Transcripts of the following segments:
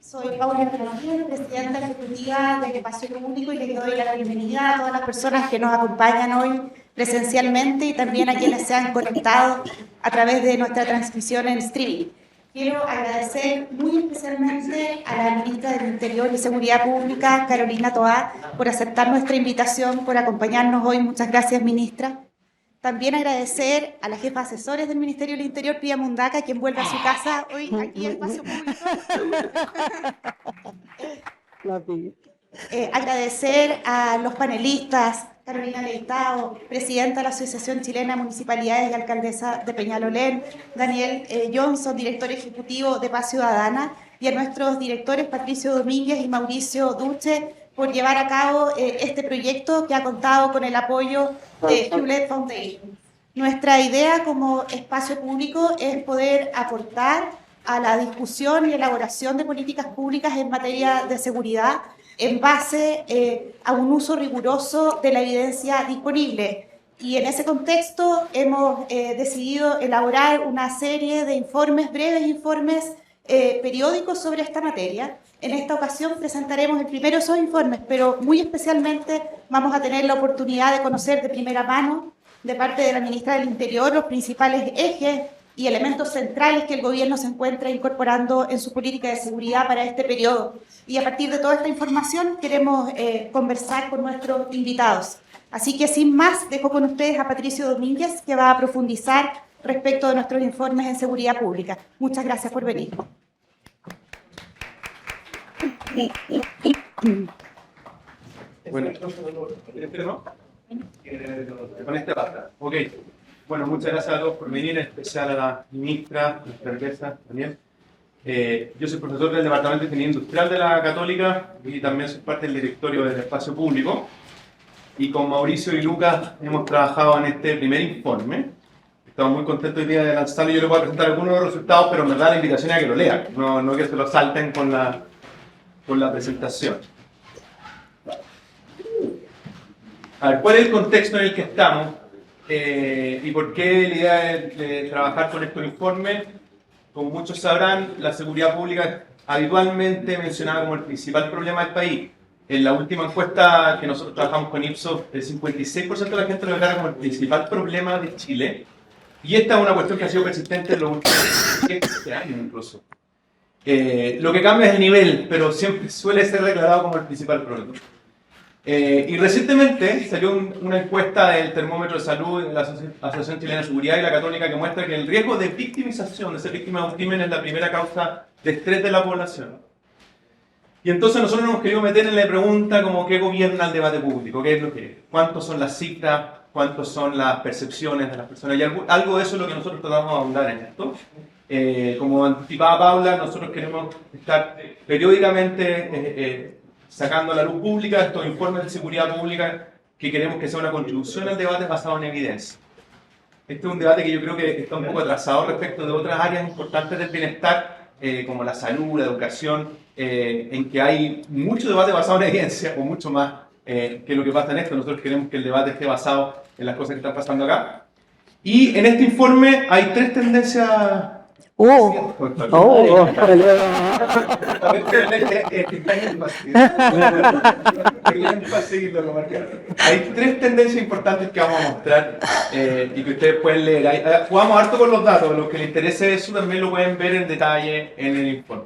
Soy Paula Fernández, presidenta ejecutiva del Espacio Público, y les doy la bienvenida a todas las personas que nos acompañan hoy presencialmente y también a quienes se han conectado a través de nuestra transmisión en streaming. Quiero agradecer muy especialmente a la ministra del Interior y Seguridad Pública, Carolina Toá, por aceptar nuestra invitación, por acompañarnos hoy. Muchas gracias, ministra. También agradecer a la jefa de asesores del Ministerio del Interior, Pía Mundaca, quien vuelve a su casa hoy aquí al Espacio Público. Agradecer a los panelistas, Carolina Leitao, presidenta de la Asociación Chilena de Municipalidades y alcaldesa de Peñalolén, Daniel Johnson, director ejecutivo de Paz Ciudadana, y a nuestros directores Patricio Domínguez y Mauricio Duche por llevar a cabo este proyecto que ha contado con el apoyo de Hewlett Foundation. Nuestra idea como espacio público es poder aportar a la discusión y elaboración de políticas públicas en materia de seguridad en base a un uso riguroso de la evidencia disponible. Y en ese contexto hemos decidido elaborar una serie de informes, breves informes periódicos sobre esta materia. En esta ocasión presentaremos el primero de esos informes, pero muy especialmente vamos a tener la oportunidad de conocer de primera mano, de parte de la ministra del Interior, los principales ejes y elementos centrales que el gobierno se encuentra incorporando en su política de seguridad para este periodo. Y a partir de toda esta información queremos conversar con nuestros invitados. Así que sin más, dejo con ustedes a Patricio Domínguez, que va a profundizar respecto de nuestros informes en seguridad pública. Muchas gracias por venir. Bueno, con este basta. Ok. Bueno, muchas gracias a todos por venir, en especial a la ministra, nuestra alcaldesa también. Yo soy profesor del Departamento de Ingeniería Industrial de la Católica y también soy parte del directorio del Espacio Público. Y con Mauricio y Lucas hemos trabajado en este primer informe. Estamos muy contentos hoy día de lanzarlo. Yo les voy a presentar algunos de los resultados, pero me da la invitación a que lo lean, no que se lo salten con la presentación. A ver, ¿cuál es el contexto en el que estamos? ¿Y por qué la idea de trabajar con estos informes? Como muchos sabrán, la seguridad pública es habitualmente mencionada como el principal problema del país. En la última encuesta que nosotros trabajamos con Ipsos, el 56% de la gente lo declara como el principal problema de Chile. Y esta es una cuestión que ha sido persistente en los últimos 7 años incluso. Lo que cambia es el nivel, pero siempre suele ser declarado como el principal problema. Y recientemente salió una encuesta del Termómetro de Salud de la Asociación Chilena de Seguridad y la Católica que muestra que el riesgo de victimización, de ser víctima de un crimen, es la primera causa de estrés de la población. Y entonces nosotros nos hemos querido meter en la pregunta como ¿qué gobierna el debate público? ¿Qué es lo que es? ¿Cuántos son las cifras? ¿Cuántos son las percepciones de las personas? Y algo de eso es lo que nosotros tratamos de ahondar en esto. Como anticipaba Paula, nosotros queremos estar periódicamente sacando a la luz pública estos informes de seguridad pública que queremos que sea una contribución al debate basado en evidencia. Este es un debate que yo creo que está un poco atrasado respecto de otras áreas importantes del bienestar, como la salud, la educación, en que hay mucho debate basado en evidencia, o mucho más que lo que pasa en esto. Nosotros queremos que el debate esté basado en las cosas que están pasando acá. Y en este informe hay 3 tendencias. Hay 3 tendencias importantes que vamos a mostrar y que ustedes pueden leer. Jugamos harto con los datos, los que les interese eso también lo pueden ver en detalle en el informe.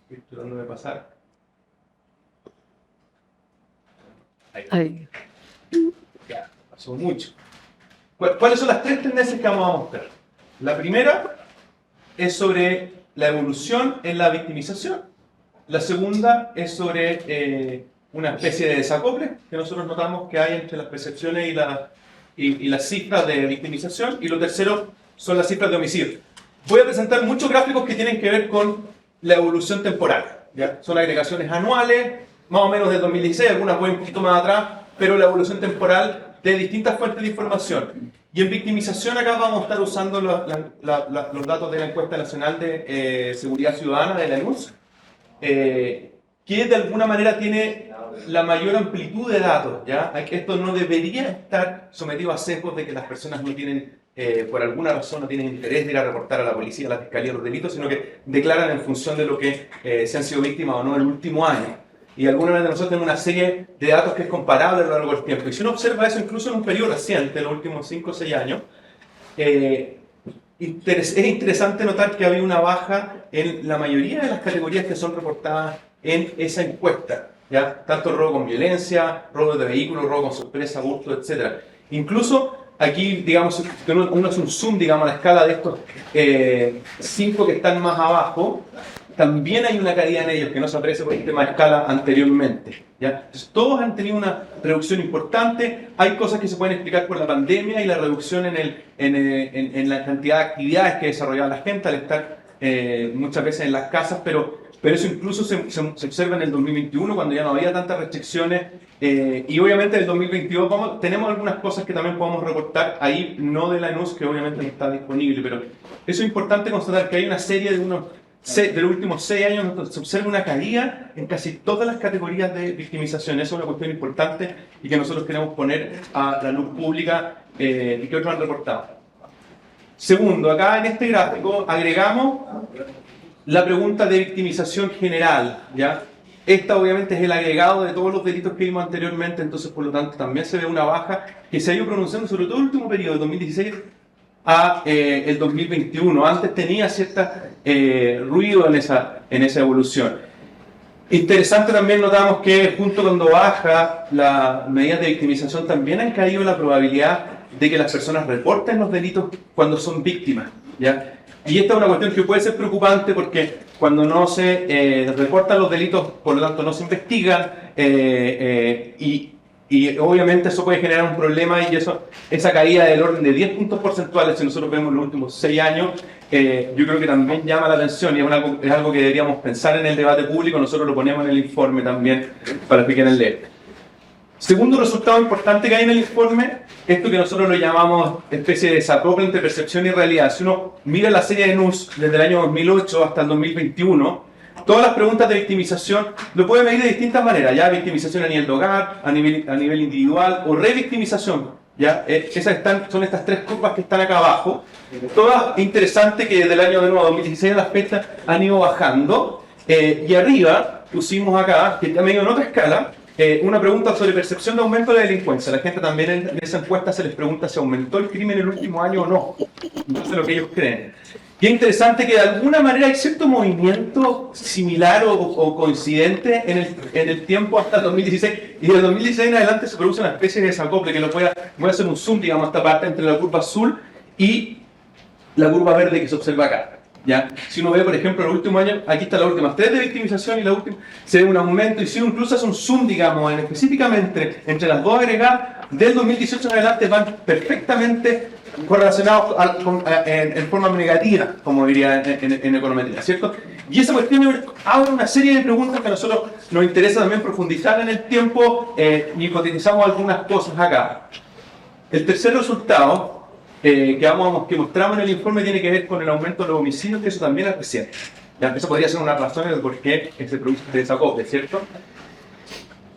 Estoy tratando de pasar. Ahí. Ya, pasó mucho. ¿Cuáles son las 3 tendencias que vamos a mostrar? La primera es sobre la evolución en la victimización. La segunda es sobre una especie de desacople que nosotros notamos que hay entre las percepciones y las cifras de victimización. Y lo tercero son las cifras de homicidio. Voy a presentar muchos gráficos que tienen que ver con la evolución temporal, ¿ya? Son agregaciones anuales, más o menos del 2016, algunas voy un poquito más atrás, pero la evolución temporal de distintas fuentes de información. Y en victimización acá vamos a estar usando los datos de la Encuesta Nacional de Seguridad Ciudadana de la ENUS, que de alguna manera tiene la mayor amplitud de datos, ¿ya? Esto no debería estar sometido a sesgos de que las personas no tienen, por alguna razón, no tienen interés de ir a reportar a la policía, a la fiscalía los delitos, sino que declaran en función de lo que se han sido víctimas o no el último año. Y alguna vez de nosotros tenemos una serie de datos que es comparable a lo largo del tiempo. Y si uno observa eso incluso en un periodo reciente, los últimos 5 o 6 años, es interesante notar que había una baja en la mayoría de las categorías que son reportadas en esa encuesta, ¿ya? Tanto robo con violencia, robo de vehículos, robo con sorpresa, hurto, etc. Incluso aquí, digamos, uno hace un zoom, digamos, a la escala de estos 5 que están más abajo, también hay una caída en ellos que no se aprecia por el tema de escala anteriormente, ¿ya? Entonces, todos han tenido una reducción importante. Hay cosas que se pueden explicar por la pandemia y la reducción en la cantidad de actividades que desarrollaba la gente al estar muchas veces en las casas, pero eso incluso se observa en el 2021 cuando ya no había tantas restricciones, y obviamente en el 2022 tenemos algunas cosas que también podemos reportar ahí, no de la ENUS, que obviamente no está disponible, pero eso es importante constatar que hay una serie de los últimos 6 años donde se observa una caída en casi todas las categorías de victimización. Eso es una cuestión importante y que nosotros queremos poner a la luz pública y que otros han reportado. Segundo, acá en este gráfico agregamos la pregunta de victimización general, ¿ya? Esta obviamente es el agregado de todos los delitos que vimos anteriormente, entonces por lo tanto también se ve una baja que se ha ido pronunciando sobre todo el último periodo, de 2016 a el 2021. Antes tenía cierta ruido en esa evolución. Interesante también notamos que junto cuando baja las medidas de victimización también han caído la probabilidad de que las personas reporten los delitos cuando son víctimas, ¿ya? Y esta es una cuestión que puede ser preocupante porque cuando no se reportan los delitos, por lo tanto no se investigan, y obviamente eso puede generar un problema, y esa caída del orden de 10 puntos porcentuales, si nosotros vemos los últimos 6 años, yo creo que también llama la atención y es algo que deberíamos pensar en el debate público. Nosotros lo ponemos en el informe también para que quieran leer. Segundo resultado importante que hay en el informe, esto que nosotros lo llamamos especie de desacople entre percepción y realidad. Si uno mira la serie de NUS desde el año 2008 hasta el 2021, todas las preguntas de victimización lo pueden medir de distintas maneras, ya victimización a nivel de hogar, a nivel individual o revictimización, ya. Son estas 3 curvas que están acá abajo. Todas interesantes, que desde el año de nuevo 2016 a la fecha han ido bajando, y arriba pusimos acá, que está medio en otra escala, una pregunta sobre percepción de aumento de la delincuencia. La gente también en esa encuesta se les pregunta si aumentó el crimen en el último año o no. No sé lo que ellos creen. Y es interesante que de alguna manera hay cierto movimiento similar o coincidente en el tiempo hasta el 2016. Y del 2016 en adelante se produce una especie de desacople que voy a hacer un zoom, digamos, esta parte entre la curva azul y la curva verde que se observa acá, ¿ya? Si uno ve, por ejemplo, el último año, aquí están las últimas 3 de victimización y la última, se ve un aumento, y si uno incluso hace un zoom, digamos, específicamente entre las dos agregadas, del 2018 en adelante van perfectamente correlacionados en forma negativa, como diría en econometría, ¿cierto? Y esa cuestión abre una serie de preguntas que a nosotros nos interesa también profundizar en el tiempo, y hipotetizamos algunas cosas acá. El tercer resultado que mostramos en el informe tiene que ver con el aumento de los homicidios, que eso también es reciente. ¿Ya? Eso podría ser una razón de por qué se produce este desacople, ¿cierto?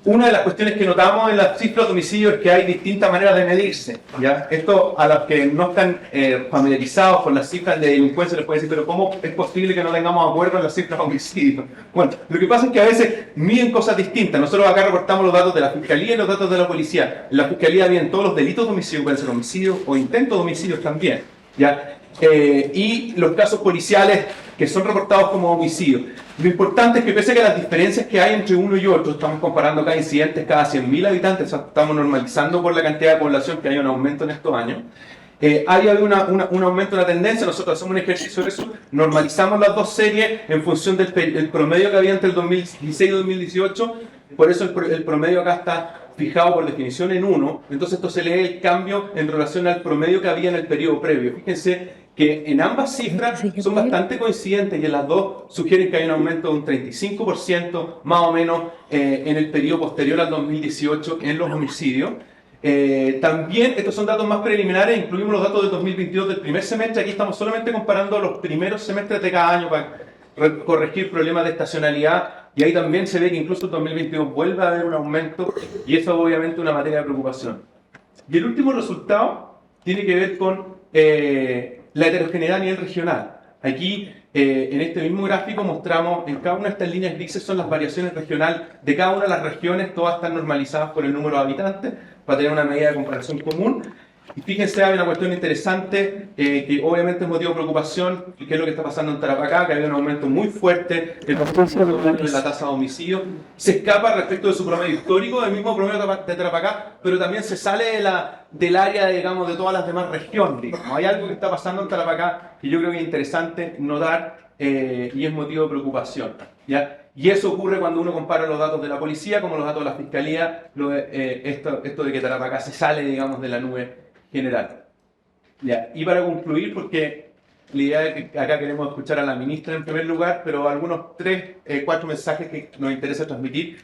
Una de las cuestiones que notamos en las cifras de homicidios es que hay distintas maneras de medirse, ¿ya? Esto a los que no están familiarizados con las cifras de delincuencia les puede decir, pero ¿cómo es posible que no tengamos acuerdo en las cifras de homicidios? Bueno, lo que pasa es que a veces miden cosas distintas. Nosotros acá reportamos los datos de la Fiscalía y los datos de la Policía. En la Fiscalía miden todos los delitos de homicidio, pueden ser homicidios o intentos de homicidios también, ¿ya? Y los casos policiales que son reportados como homicidios. Lo importante es que pese a que las diferencias que hay entre uno y otro, estamos comparando acá incidentes cada 100.000 habitantes, o sea, estamos normalizando por la cantidad de población que hay un aumento en estos años, hay un aumento, una tendencia. Nosotros hacemos un ejercicio de eso, normalizamos las dos series en función del promedio que había entre el 2016 y 2018, por eso el promedio acá está fijado por definición en 1, entonces esto se lee el cambio en relación al promedio que había en el periodo previo. Fíjense que en ambas cifras son bastante coincidentes y en las dos sugieren que hay un aumento de un 35% más o menos en el periodo posterior al 2018 en los homicidios. También, estos son datos más preliminares, incluimos los datos del 2022 del primer semestre. Aquí estamos solamente comparando los primeros semestres de cada año para corregir problemas de estacionalidad y ahí también se ve que incluso en 2022 vuelve a haber un aumento, y eso es obviamente una materia de preocupación. Y el último resultado tiene que ver con la heterogeneidad a nivel regional. Aquí, en este mismo gráfico, mostramos en cada una de estas líneas grises son las variaciones regionales de cada una de las regiones, todas están normalizadas por el número de habitantes, para tener una medida de comparación común. Y fíjense, hay una cuestión interesante que obviamente es motivo de preocupación, que es lo que está pasando en Tarapacá, que ha habido un aumento muy fuerte en la tasa de homicidio. Se escapa respecto de su promedio histórico, del mismo promedio de Tarapacá, pero también se sale del área, digamos, de todas las demás regiones. Digamos. Hay algo que está pasando en Tarapacá que yo creo que es interesante notar y es motivo de preocupación, ¿ya? Y eso ocurre cuando uno compara los datos de la policía como los datos de la fiscalía, esto de que Tarapacá se sale, digamos, de la nube general. Ya. Y para concluir, porque la idea es que acá queremos escuchar a la ministra en primer lugar, pero algunos 4 mensajes que nos interesa transmitir.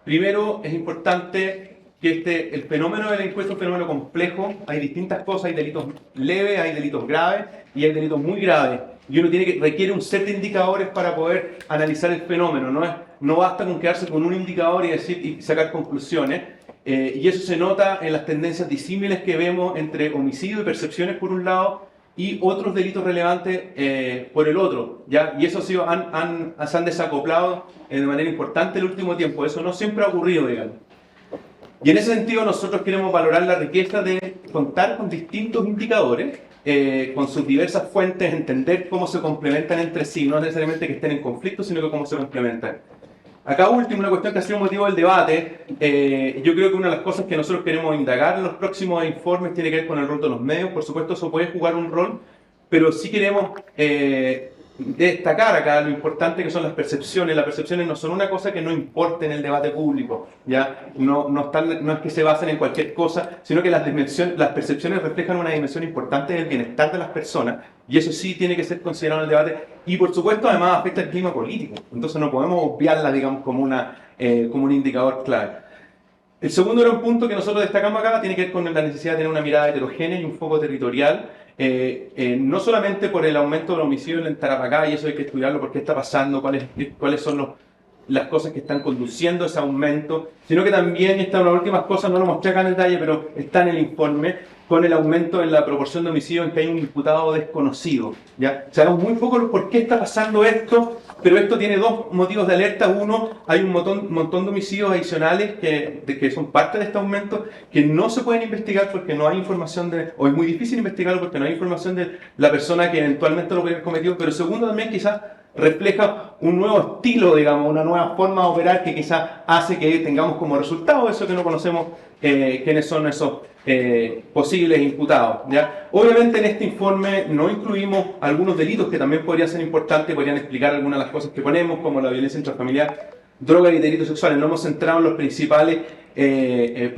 Primero, es importante que el fenómeno de la encuesta es un fenómeno complejo, hay distintas cosas, hay delitos leves, hay delitos graves y hay delitos muy graves. Y uno requiere un set de indicadores para poder analizar el fenómeno, no basta con quedarse con un indicador y sacar conclusiones. Y eso se nota en las tendencias disímiles que vemos entre homicidio y percepciones por un lado y otros delitos relevantes por el otro, ¿ya? Y eso se han desacoplado de manera importante el último tiempo, eso no siempre ha ocurrido, digamos. Y en ese sentido nosotros queremos valorar la riqueza de contar con distintos indicadores, con sus diversas fuentes, entender cómo se complementan entre sí, no necesariamente que estén en conflicto, sino que cómo se complementan. Acá último, una cuestión que ha sido motivo del debate, yo creo que una de las cosas que nosotros queremos indagar en los próximos informes tiene que ver con el rol de los medios, por supuesto eso puede jugar un rol, pero sí queremos destacar acá lo importante que son las percepciones. Las percepciones no son una cosa que no importe en el debate público, ¿ya? No es que se basen en cualquier cosa, sino que las percepciones reflejan una dimensión importante del bienestar de las personas, y eso sí tiene que ser considerado en el debate, y por supuesto además afecta el clima político, entonces no podemos obviarla, digamos, como un indicador clave. El segundo era un punto que nosotros destacamos acá, tiene que ver con la necesidad de tener una mirada heterogénea y un foco territorial, no solamente por el aumento del homicidio en Tarapacá, y eso hay que estudiarlo, por qué está pasando, cuáles son las cosas que están conduciendo a ese aumento, sino que también, esta es una de las últimas cosas, no lo mostré acá en detalle, pero está en el informe, con el aumento en la proporción de homicidios en que hay un imputado desconocido, ¿ya? Sabemos muy poco por qué está pasando esto, pero esto tiene dos motivos de alerta. Uno, hay un montón de homicidios adicionales que son parte de este aumento, que no se pueden investigar porque no hay información o es muy difícil investigarlo porque no hay información de la persona que eventualmente lo puede haber cometido, pero segundo también quizás refleja un nuevo estilo, digamos, una nueva forma de operar que quizás hace que tengamos como resultado eso que no conocemos quiénes son esos posibles imputados, ¿ya? Obviamente en este informe no incluimos algunos delitos que también podrían ser importantes, podrían explicar algunas de las cosas que ponemos, como la violencia intrafamiliar, drogas y delitos sexuales. No hemos centrado en los principales que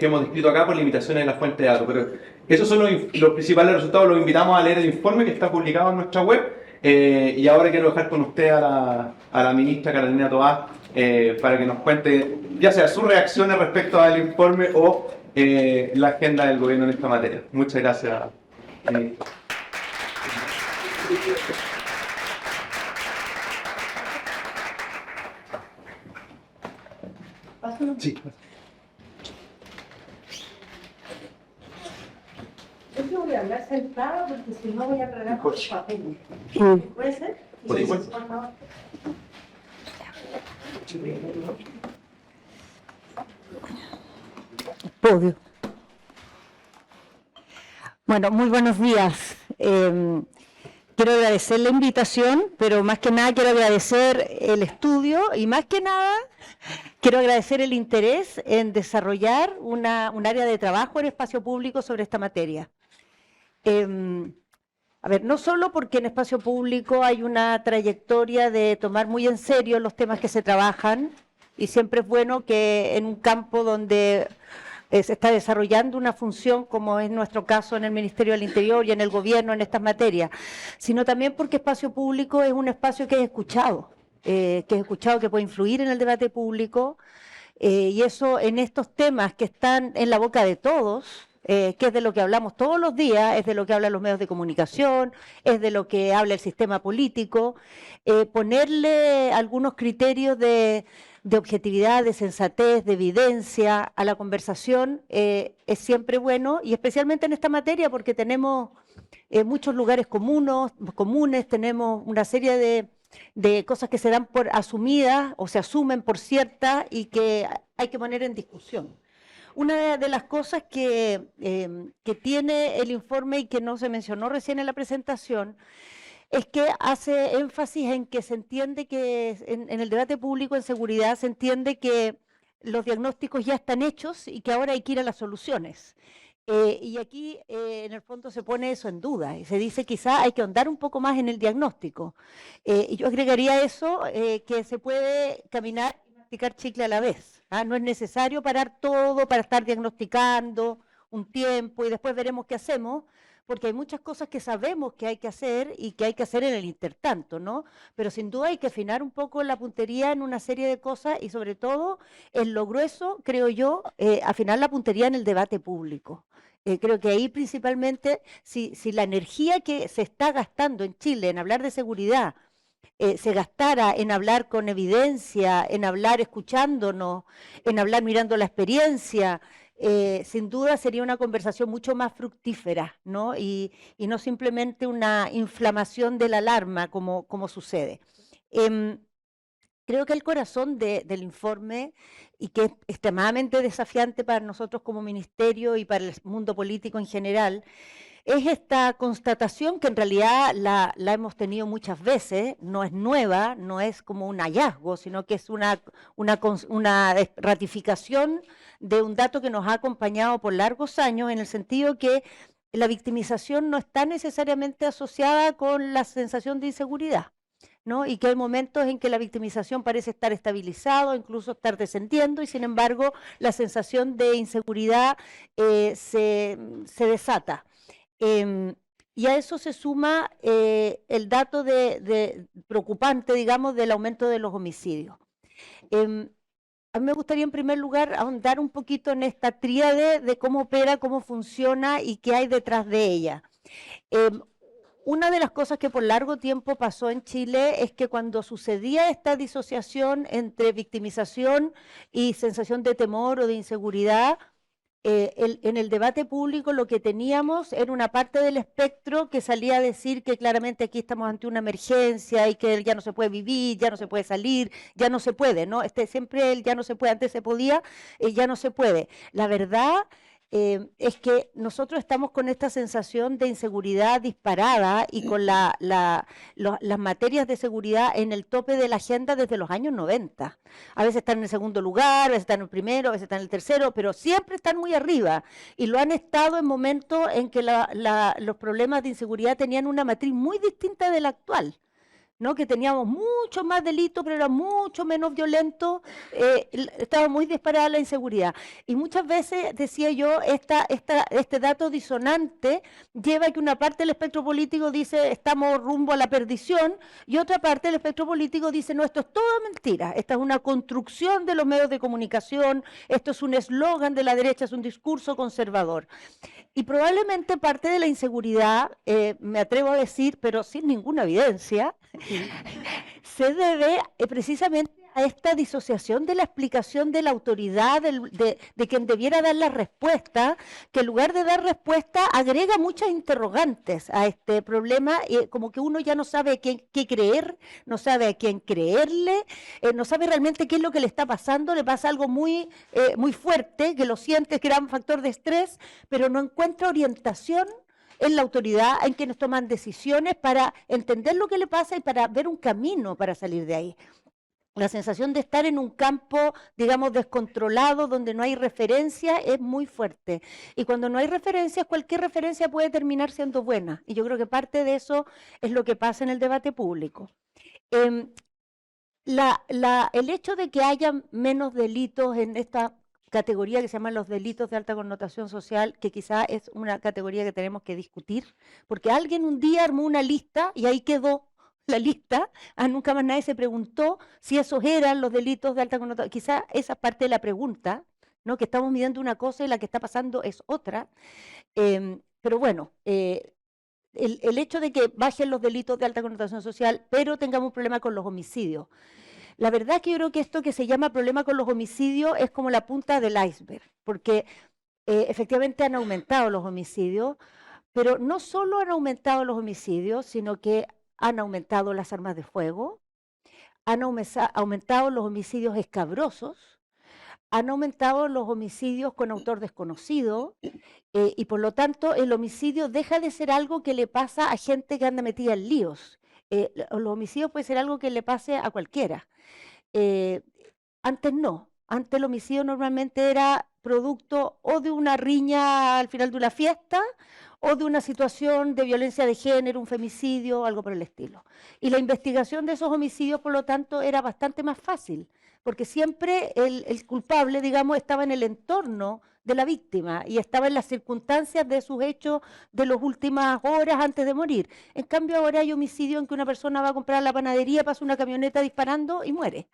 hemos descrito acá por limitaciones de la fuente de datos, pero esos son los principales resultados. Los invitamos a leer el informe que está publicado en nuestra web. Y ahora quiero dejar con usted a la ministra Carolina Toá para que nos cuente ya sea sus reacciones respecto al informe o la agenda del gobierno en esta materia. Muchas gracias. Sí. Yo voy a hablar sentada porque si no voy a tragar por papel. ¿Puede ser? Por favor. Podio. Bueno, muy buenos días. Quiero agradecer la invitación, pero más que nada quiero agradecer el estudio y más que nada quiero agradecer el interés en desarrollar un área de trabajo en espacio público sobre esta materia. A ver, no solo porque en espacio público hay una trayectoria de tomar muy en serio los temas que se trabajan, y siempre es bueno que en un campo donde se está desarrollando una función, como es nuestro caso en el Ministerio del Interior y en el Gobierno en estas materias, sino también porque espacio público es un espacio que es escuchado, que puede influir en el debate público, y eso en estos temas que están en la boca de todos, que es de lo que hablamos todos los días, es de lo que hablan los medios de comunicación, es de lo que habla el sistema político, ponerle algunos criterios de objetividad, de sensatez, de evidencia a la conversación es siempre bueno, y especialmente en esta materia porque tenemos muchos lugares comunes, tenemos una serie de cosas que se dan por asumidas o se asumen por ciertas y que hay que poner en discusión. Una de las cosas que tiene el informe y que no se mencionó recién en la presentación es que hace énfasis en que se entiende que en el debate público en seguridad se entiende que los diagnósticos ya están hechos y que ahora hay que ir a las soluciones. Y aquí en el fondo se pone eso en duda y se dice quizá hay que ahondar un poco más en el diagnóstico. Y yo agregaría eso, que se puede caminar y masticar chicle a la vez. No es necesario parar todo para estar diagnosticando un tiempo y después veremos qué hacemos, porque hay muchas cosas que sabemos que hay que hacer y que hay que hacer en el intertanto, ¿no? Pero sin duda hay que afinar un poco la puntería en una serie de cosas y sobre todo en lo grueso, creo yo, afinar la puntería en el debate público. Creo que ahí principalmente, si la energía que se está gastando en Chile en hablar de seguridad se gastara en hablar con evidencia, en hablar escuchándonos, en hablar mirando la experiencia, sin duda sería una conversación mucho más fructífera, ¿no? Y no simplemente una inflamación de la alarma como sucede. Creo que el corazón del informe, y que es extremadamente desafiante para nosotros como ministerio y para el mundo político en general, es esta constatación que en realidad la hemos tenido muchas veces, no es nueva, no es como un hallazgo, sino que es una ratificación de un dato que nos ha acompañado por largos años, en el sentido que la victimización no está necesariamente asociada con la sensación de inseguridad, ¿no? Y que hay momentos en que la victimización parece estar estabilizado, incluso estar descendiendo, y sin embargo la sensación de inseguridad se desata. Y a eso se suma el dato preocupante, digamos, del aumento de los homicidios. A mí me gustaría en primer lugar ahondar un poquito en esta tríade de cómo opera, cómo funciona y qué hay detrás de ella. Una de las cosas que por largo tiempo pasó en Chile es que cuando sucedía esta disociación entre victimización y sensación de temor o de inseguridad, en el debate público lo que teníamos era una parte del espectro que salía a decir que claramente aquí estamos ante una emergencia y que ya no se puede vivir, ya no se puede salir, ya no se puede, ¿no? Siempre el ya no se puede, antes se podía, ya no se puede. La verdad es que nosotros estamos con esta sensación de inseguridad disparada y con las materias de seguridad en el tope de la agenda desde los años 90. A veces están en el segundo lugar, a veces están en el primero, a veces están en el tercero, pero siempre están muy arriba. Y lo han estado en momentos en que los problemas de inseguridad tenían una matriz muy distinta de la actual, ¿no? Que teníamos mucho más delitos, pero era mucho menos violento, estaba muy disparada la inseguridad. Y muchas veces, decía yo, este dato disonante lleva a que una parte del espectro político dice estamos rumbo a la perdición, y otra parte del espectro político dice no, esto es toda mentira, esta es una construcción de los medios de comunicación, esto es un eslogan de la derecha, es un discurso conservador. Y probablemente parte de la inseguridad, me atrevo a decir, pero sin ninguna evidencia, se debe precisamente a esta disociación de la explicación de la autoridad, de quien debiera dar la respuesta, que en lugar de dar respuesta agrega muchas interrogantes a este problema, como que uno ya no sabe qué creer, no sabe a quién creerle, no sabe realmente qué es lo que le está pasando, le pasa algo muy fuerte, que lo siente, que era un factor de estrés, pero no encuentra orientación en la autoridad, en quienes toman decisiones para entender lo que le pasa y para ver un camino para salir de ahí. La sensación de estar en un campo, digamos, descontrolado, donde no hay referencia, es muy fuerte. Y cuando no hay referencias, cualquier referencia puede terminar siendo buena. Y yo creo que parte de eso es lo que pasa en el debate público. El hecho de que haya menos delitos en esta categoría que se llaman los delitos de alta connotación social, que quizá es una categoría que tenemos que discutir, porque alguien un día armó una lista y ahí quedó la lista, nunca más nadie se preguntó si esos eran los delitos de alta connotación. Quizá esa es parte de la pregunta, ¿no? Que estamos midiendo una cosa y la que está pasando es otra. Pero bueno, el hecho de que bajen los delitos de alta connotación social, pero tengamos un problema con los homicidios. La verdad es que yo creo que esto que se llama problema con los homicidios es como la punta del iceberg, porque efectivamente han aumentado los homicidios, pero no solo han aumentado los homicidios, sino que han aumentado las armas de fuego, han aumentado los homicidios escabrosos, han aumentado los homicidios con autor desconocido, y por lo tanto el homicidio deja de ser algo que le pasa a gente que anda metida en líos. Los homicidios puede ser algo que le pase a cualquiera. Antes no, antes el homicidio normalmente era producto o de una riña al final de una fiesta o de una situación de violencia de género, un femicidio, algo por el estilo. Y la investigación de esos homicidios, por lo tanto, era bastante más fácil, porque siempre el culpable, digamos, estaba en el entorno de la víctima y estaba en las circunstancias de sus hechos de las últimas horas antes de morir. En cambio, ahora hay homicidio en que una persona va a comprar a la panadería, pasa una camioneta disparando y muere.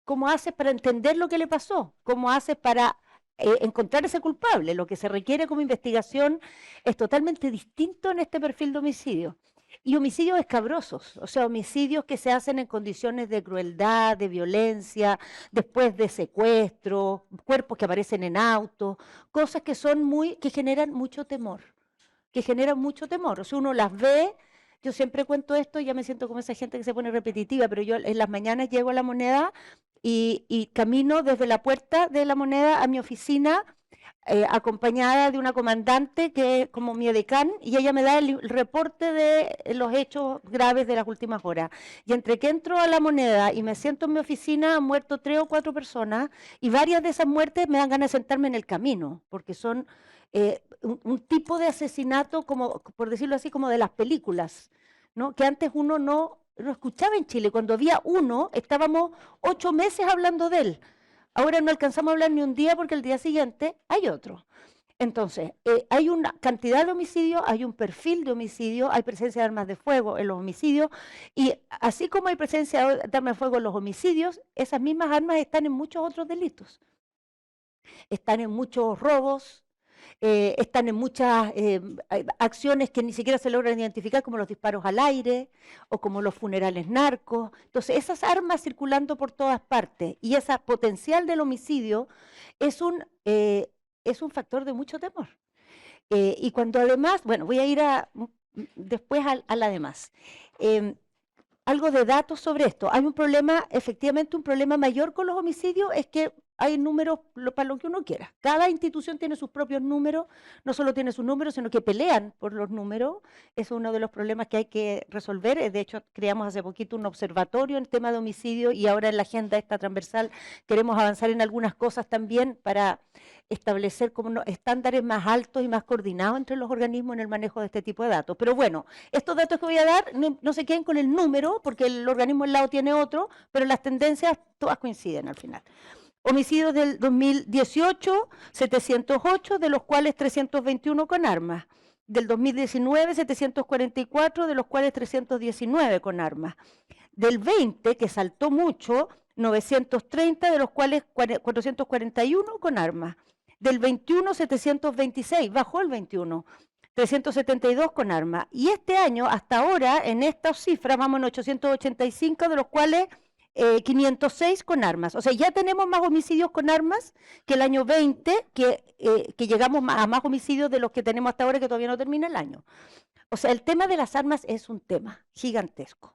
¿Cómo haces para entender lo que le pasó? ¿Cómo haces para encontrar ese culpable? Lo que se requiere como investigación es totalmente distinto en este perfil de homicidio. Y homicidios escabrosos, o sea, homicidios que se hacen en condiciones de crueldad, de violencia, después de secuestro, cuerpos que aparecen en autos, cosas que que generan mucho temor, O sea, uno las ve. Yo siempre cuento esto, ya me siento como esa gente que se pone repetitiva, pero yo en las mañanas llego a La Moneda y camino desde la puerta de La Moneda a mi oficina, acompañada de una comandante que es como mi edecán, y ella me da el reporte de los hechos graves de las últimas horas. Y entre que entro a La Moneda y me siento en mi oficina, han muerto 3 o 4 personas, y varias de esas muertes me dan ganas de sentarme en el camino, porque son un tipo de asesinato, como, por decirlo así, como de las películas, ¿no? Que antes uno no escuchaba en Chile. Cuando había uno, estábamos 8 meses hablando de él. Ahora no alcanzamos a hablar ni un día porque el día siguiente hay otro. Entonces, hay una cantidad de homicidios, hay un perfil de homicidio, hay presencia de armas de fuego en los homicidios, y así como hay presencia de armas de fuego en los homicidios, esas mismas armas están en muchos otros delitos. Están en muchos robos, están en muchas acciones que ni siquiera se logran identificar, como los disparos al aire o como los funerales narcos. Entonces, esas armas circulando por todas partes y ese potencial del homicidio es un factor de mucho temor. Y cuando además, bueno, voy a ir después a la demás. Algo de datos sobre esto. Hay un problema, efectivamente un problema mayor con los homicidios, es que hay números para lo que uno quiera. Cada institución tiene sus propios números, no solo tiene sus números, sino que pelean por los números. Es uno de los problemas que hay que resolver. De hecho, creamos hace poquito un observatorio en tema de homicidio y ahora en la agenda esta transversal queremos avanzar en algunas cosas también para establecer como estándares más altos y más coordinados entre los organismos en el manejo de este tipo de datos. Pero bueno, estos datos que voy a dar no se queden con el número, porque el organismo al lado tiene otro, pero las tendencias todas coinciden al final. Homicidios del 2018, 708, de los cuales 321 con armas. Del 2019, 744, de los cuales 319 con armas. Del 20, que saltó mucho, 930, de los cuales 441 con armas. Del 21, 726, bajó el 21. 372 con armas. Y este año, hasta ahora, en estas cifras, vamos en 885, de los cuales 506 con armas. O sea, ya tenemos más homicidios con armas que el año 20, que llegamos a más homicidios de los que tenemos hasta ahora, que todavía no termina el año. O sea, el tema de las armas es un tema gigantesco.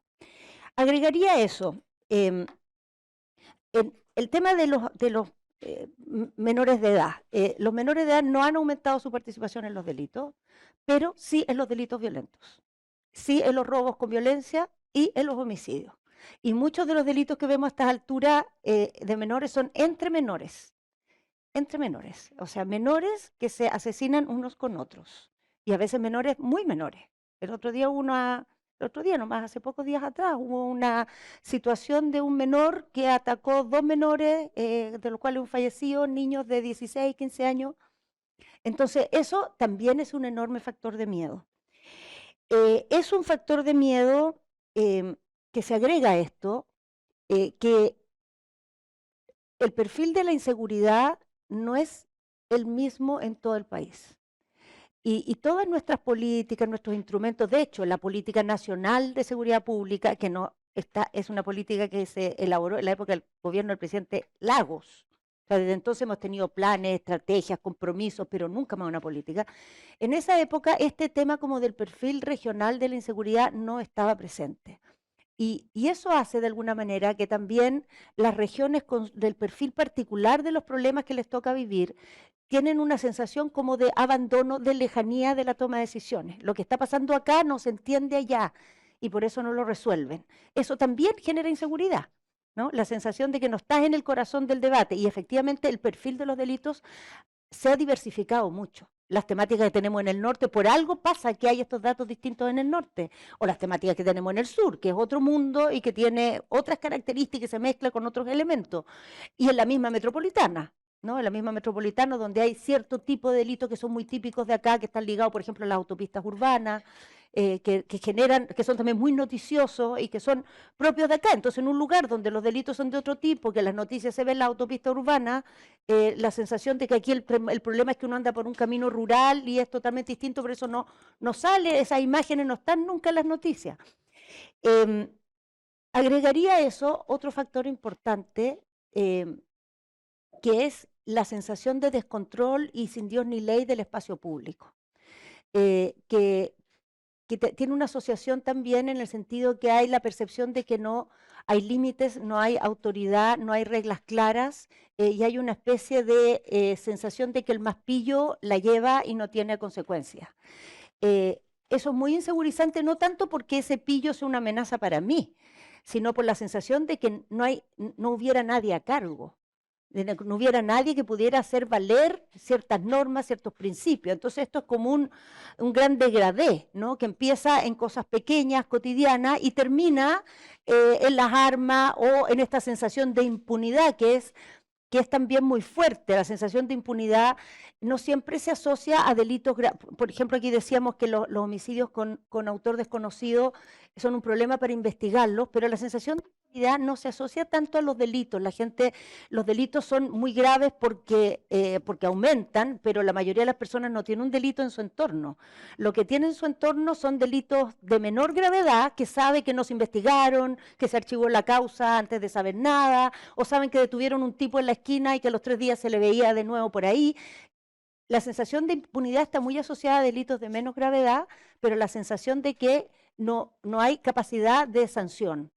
Agregaría eso. El tema de los menores de edad. Los menores de edad no han aumentado su participación en los delitos, pero sí en los delitos violentos. Sí en los robos con violencia y en los homicidios. Y muchos de los delitos que vemos a estas alturas de menores son entre menores. Entre menores. O sea, menores que se asesinan unos con otros. Y a veces menores muy menores. El otro día nomás, hace pocos días atrás, hubo una situación de un menor que atacó 2 menores, de los cuales un fallecido, niños de 16, 15 años. Entonces, eso también es un enorme factor de miedo. Es un factor de miedo que se agrega a esto, que el perfil de la inseguridad no es el mismo en todo el país. Y todas nuestras políticas, nuestros instrumentos, de hecho, la política nacional de seguridad pública, que no está, es una política que se elaboró en la época del gobierno del presidente Lagos. O sea, desde entonces hemos tenido planes, estrategias, compromisos, pero nunca más una política. En esa época, este tema como del perfil regional de la inseguridad no estaba presente. Y eso hace de alguna manera que también las regiones del perfil particular de los problemas que les toca vivir tienen una sensación como de abandono, de lejanía de la toma de decisiones. Lo que está pasando acá no se entiende allá y por eso no lo resuelven. Eso también genera inseguridad, ¿no? La sensación de que no estás en el corazón del debate y efectivamente el perfil de los delitos se ha diversificado mucho. Las temáticas que tenemos en el norte, por algo pasa que hay estos datos distintos en el norte, o las temáticas que tenemos en el sur, que es otro mundo y que tiene otras características y se mezcla con otros elementos, y en la misma metropolitana, ¿no? En la misma metropolitana donde hay cierto tipo de delitos que son muy típicos de acá, que están ligados, por ejemplo, a las autopistas urbanas, que generan, que son también muy noticiosos y que son propios de acá. Entonces, en un lugar donde los delitos son de otro tipo, que las noticias se ven en la autopista urbana, la sensación de que aquí el problema es que uno anda por un camino rural y es totalmente distinto, por eso no sale, esas imágenes no están nunca en las noticias. Agregaría a eso otro factor importante, que es la sensación de descontrol y sin Dios ni ley del espacio público, que tiene una asociación también en el sentido que hay la percepción de que no hay límites, no hay autoridad, no hay reglas claras, y hay una especie de sensación de que el más pillo la lleva y no tiene consecuencias. Eso es muy insegurizante, no tanto porque ese pillo sea una amenaza para mí, sino por la sensación de que no hubiera nadie a cargo. No hubiera nadie que pudiera hacer valer ciertas normas, ciertos principios. Entonces esto es como un gran degradé, ¿no? Que empieza en cosas pequeñas, cotidianas, y termina en las armas o en esta sensación de impunidad que es también muy fuerte. La sensación de impunidad no siempre se asocia a delitos graves. Por ejemplo, aquí decíamos que los homicidios con autor desconocido son un problema para investigarlos, pero la sensación de impunidad no se asocia tanto a los delitos. Los delitos son muy graves porque aumentan, pero la mayoría de las personas no tienen un delito en su entorno. Lo que tienen en su entorno son delitos de menor gravedad, que sabe que no se investigaron, que se archivó la causa antes de saber nada, o saben que detuvieron un tipo en la esquina y que a los 3 días se le veía de nuevo por ahí. La sensación de impunidad está muy asociada a delitos de menos gravedad, pero la sensación de que no hay capacidad de sanción.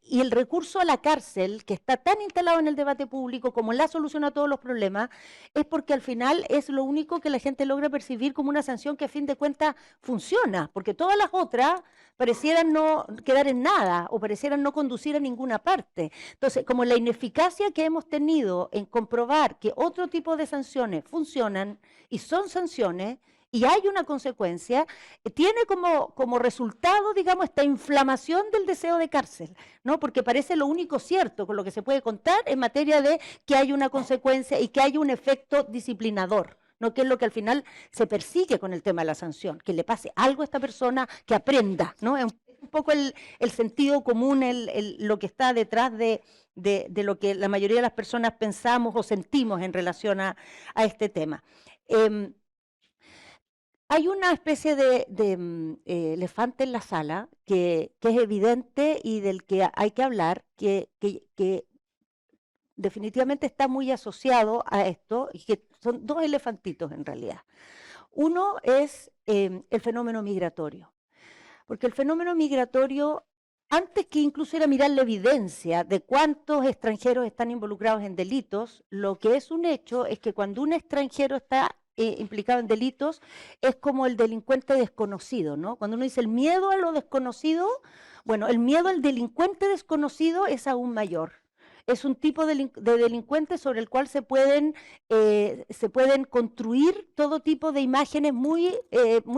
Y el recurso a la cárcel, que está tan instalado en el debate público como la solución a todos los problemas, es porque al final es lo único que la gente logra percibir como una sanción que a fin de cuentas funciona, porque todas las otras parecieran no quedar en nada o parecieran no conducir a ninguna parte. Entonces, como la ineficacia que hemos tenido en comprobar que otro tipo de sanciones funcionan y son sanciones, y hay una consecuencia, tiene como resultado, digamos, esta inflamación del deseo de cárcel, ¿no? Porque parece lo único cierto con lo que se puede contar en materia de que hay una consecuencia y que hay un efecto disciplinador, ¿no? Que es lo que al final se persigue con el tema de la sanción, que le pase algo a esta persona, que aprenda, ¿no? Es un poco el sentido común, lo que está detrás de lo que la mayoría de las personas pensamos o sentimos en relación a este tema. Hay una especie de elefante en la sala que es evidente y del que hay que hablar, que definitivamente está muy asociado a esto, y que son dos elefantitos en realidad. Uno es el fenómeno migratorio, porque el fenómeno migratorio, antes que incluso ir a mirar la evidencia de cuántos extranjeros están involucrados en delitos, lo que es un hecho es que cuando un extranjero está implicado en delitos, es como el delincuente desconocido, ¿no? Cuando uno dice el miedo a lo desconocido, bueno, el miedo al delincuente desconocido es aún mayor. Es un tipo de delincuente sobre el cual se pueden construir todo tipo de imágenes muy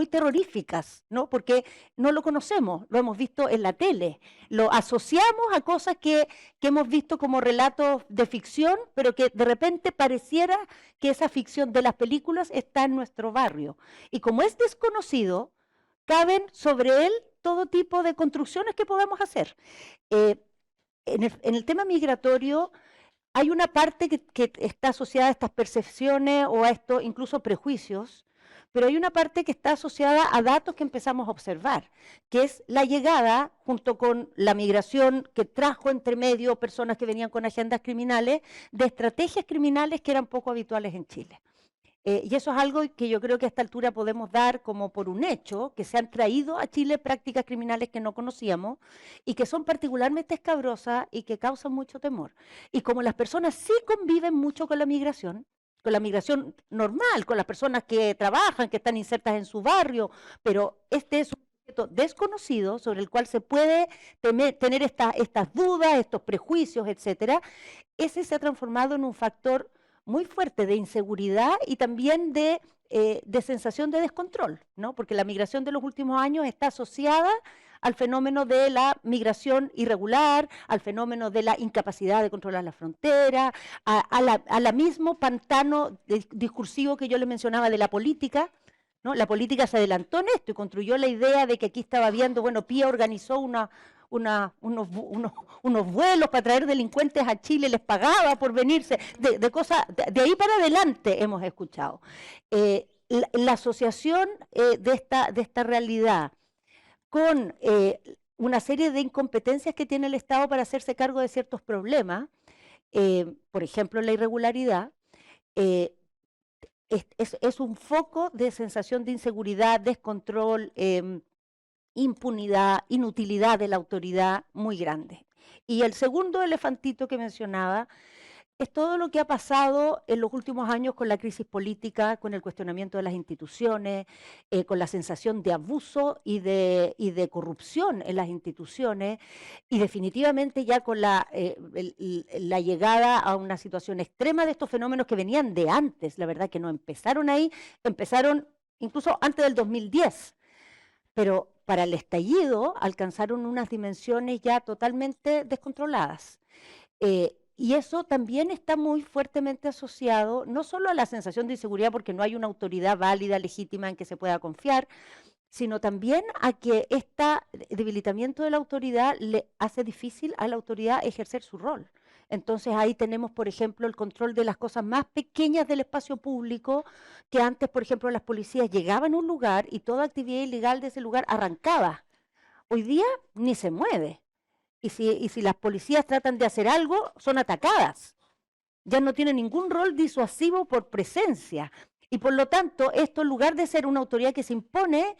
terroríficas, ¿no? Porque no lo conocemos, lo hemos visto en la tele, lo asociamos a cosas que hemos visto como relatos de ficción, pero que de repente pareciera que esa ficción de las películas está en nuestro barrio. Y como es desconocido, caben sobre él todo tipo de construcciones que podamos hacer. En el tema migratorio hay una parte que está asociada a estas percepciones o a estos incluso prejuicios, pero hay una parte que está asociada a datos que empezamos a observar, que es la llegada, junto con la migración que trajo entre medio personas que venían con agendas criminales, de estrategias criminales que eran poco habituales en Chile. Y eso es algo que yo creo que a esta altura podemos dar como por un hecho, que se han traído a Chile prácticas criminales que no conocíamos y que son particularmente escabrosas y que causan mucho temor. Y como las personas sí conviven mucho con la migración normal, con las personas que trabajan, que están insertas en su barrio, pero este es un objeto desconocido sobre el cual se puede tener estas dudas, estos prejuicios, etcétera, ese se ha transformado en un factor muy fuerte de inseguridad y también de sensación de descontrol, ¿no? Porque la migración de los últimos años está asociada al fenómeno de la migración irregular, al fenómeno de la incapacidad de controlar la frontera, a la mismo pantano discursivo que yo les mencionaba de la política, ¿no? La política se adelantó en esto y construyó la idea de que aquí estaba viendo, bueno, Pía organizó unos vuelos para traer delincuentes a Chile, les pagaba por venirse, de cosas, de ahí para adelante hemos escuchado. La asociación de esta realidad con una serie de incompetencias que tiene el Estado para hacerse cargo de ciertos problemas, por ejemplo la irregularidad, es un foco de sensación de inseguridad, descontrol, impunidad, inutilidad de la autoridad muy grande. Y el segundo elefantito que mencionaba es todo lo que ha pasado en los últimos años con la crisis política, con el cuestionamiento de las instituciones, con la sensación de abuso y de corrupción en las instituciones, y definitivamente ya con la llegada a una situación extrema de estos fenómenos que venían de antes, la verdad que no empezaron ahí, empezaron incluso antes del 2010, pero para el estallido alcanzaron unas dimensiones ya totalmente descontroladas. Y eso también está muy fuertemente asociado no solo a la sensación de inseguridad porque no hay una autoridad válida, legítima en que se pueda confiar, sino también a que este debilitamiento de la autoridad le hace difícil a la autoridad ejercer su rol. Entonces ahí tenemos, por ejemplo, el control de las cosas más pequeñas del espacio público, que antes, por ejemplo, las policías llegaban a un lugar y toda actividad ilegal de ese lugar arrancaba. Hoy día ni se mueve. Y si las policías tratan de hacer algo, son atacadas. Ya no tienen ningún rol disuasivo por presencia. Y por lo tanto, esto en lugar de ser una autoridad que se impone,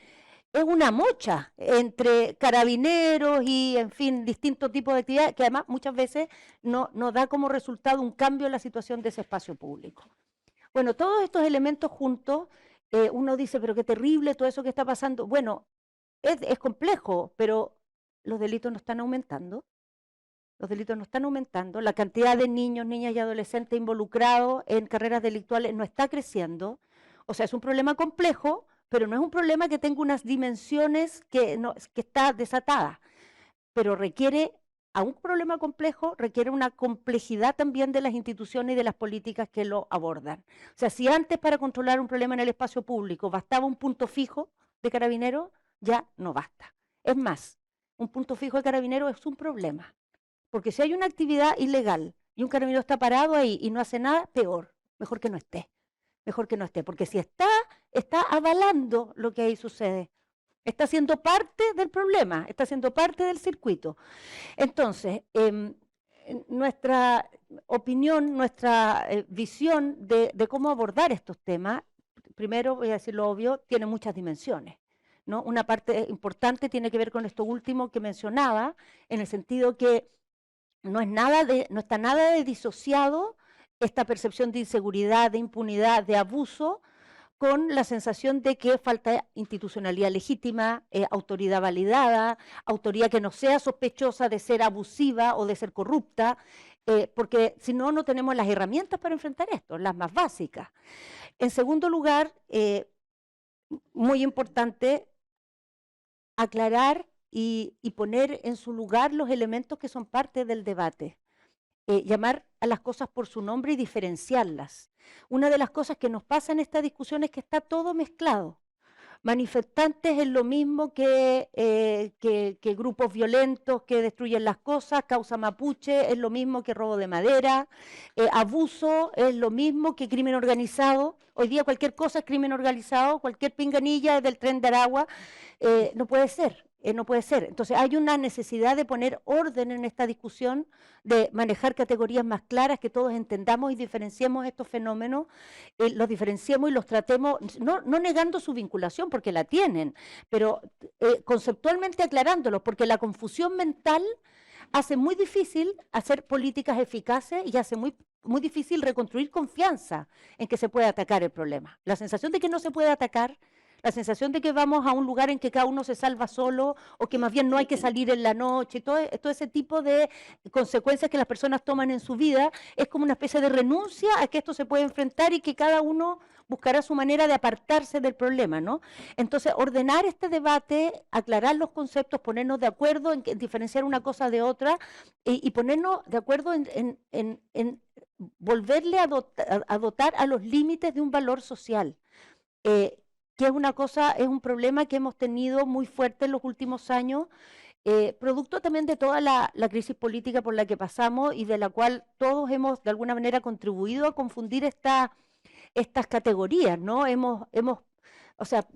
es una mocha entre carabineros y, en fin, distintos tipos de actividades que además muchas veces no da como resultado un cambio en la situación de ese espacio público. Bueno, todos estos elementos juntos, uno dice, pero qué terrible todo eso que está pasando. Bueno, es complejo, pero los delitos no están aumentando. Los delitos no están aumentando, la cantidad de niños, niñas y adolescentes involucrados en carreras delictuales no está creciendo. O sea, es un problema complejo, pero no es un problema que tenga unas dimensiones que está desatada. Pero requiere, a un problema complejo, requiere una complejidad también de las instituciones y de las políticas que lo abordan. O sea, si antes para controlar un problema en el espacio público bastaba un punto fijo de carabineros, ya no basta. Es más, un punto fijo de carabineros es un problema. Porque si hay una actividad ilegal y un carabinero está parado ahí y no hace nada, peor, mejor que no esté. Mejor que no esté, porque si está avalando lo que ahí sucede. Está siendo parte del problema, está siendo parte del circuito. Entonces, nuestra opinión, nuestra visión de cómo abordar estos temas, primero voy a decir lo obvio, tiene muchas dimensiones, ¿no? Una parte importante tiene que ver con esto último que mencionaba, en el sentido que no está nada de disociado esta percepción de inseguridad, de impunidad, de abuso, con la sensación de que falta institucionalidad legítima, autoridad validada, autoridad que no sea sospechosa de ser abusiva o de ser corrupta, porque si no, no tenemos las herramientas para enfrentar esto, las más básicas. En segundo lugar, muy importante, aclarar y poner en su lugar los elementos que son parte del debate. Llamar a las cosas por su nombre y diferenciarlas. Una de las cosas que nos pasa en esta discusión es que está todo mezclado. Manifestantes es lo mismo que grupos violentos que destruyen las cosas, causa mapuche es lo mismo que robo de madera, abuso es lo mismo que crimen organizado. Hoy día cualquier cosa es crimen organizado, cualquier pinganilla es del Tren de Aragua. No puede ser. No puede ser. Entonces hay una necesidad de poner orden en esta discusión, de manejar categorías más claras, que todos entendamos y diferenciemos estos fenómenos, los diferenciemos y los tratemos, no negando su vinculación, porque la tienen, pero conceptualmente aclarándolos, porque la confusión mental hace muy difícil hacer políticas eficaces y hace muy difícil reconstruir confianza en que se puede atacar el problema. La sensación de que no se puede atacar, la sensación de que vamos a un lugar en que cada uno se salva solo, o que más bien no hay que salir en la noche, todo ese tipo de consecuencias que las personas toman en su vida, es como una especie de renuncia a que esto se puede enfrentar y que cada uno buscará su manera de apartarse del problema, ¿no? Entonces, ordenar este debate, aclarar los conceptos, ponernos de acuerdo en diferenciar una cosa de otra, y ponernos de acuerdo en volverle a dotar a los límites de un valor social. Que es un problema que hemos tenido muy fuerte en los últimos años, producto también de toda la crisis política por la que pasamos y de la cual todos hemos de alguna manera contribuido a confundir estas categorías, ¿no? O sea,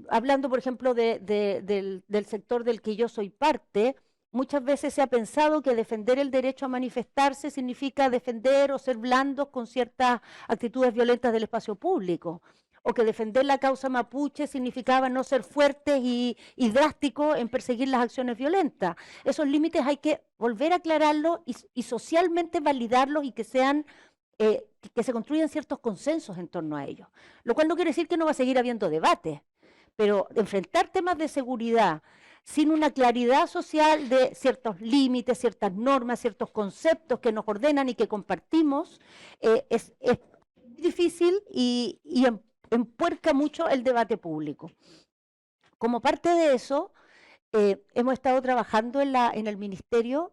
hablando por ejemplo del sector del que yo soy parte, muchas veces se ha pensado que defender el derecho a manifestarse significa defender o ser blandos con ciertas actitudes violentas del espacio público, o que defender la causa mapuche significaba no ser fuertes y drásticos en perseguir las acciones violentas. Esos límites hay que volver a aclararlos y socialmente validarlos, y que se construyan ciertos consensos en torno a ellos. Lo cual no quiere decir que no va a seguir habiendo debate, pero enfrentar temas de seguridad sin una claridad social de ciertos límites, ciertas normas, ciertos conceptos que nos ordenan y que compartimos, es difícil y empuerca mucho el debate público. Como parte de eso, hemos estado trabajando en el ministerio,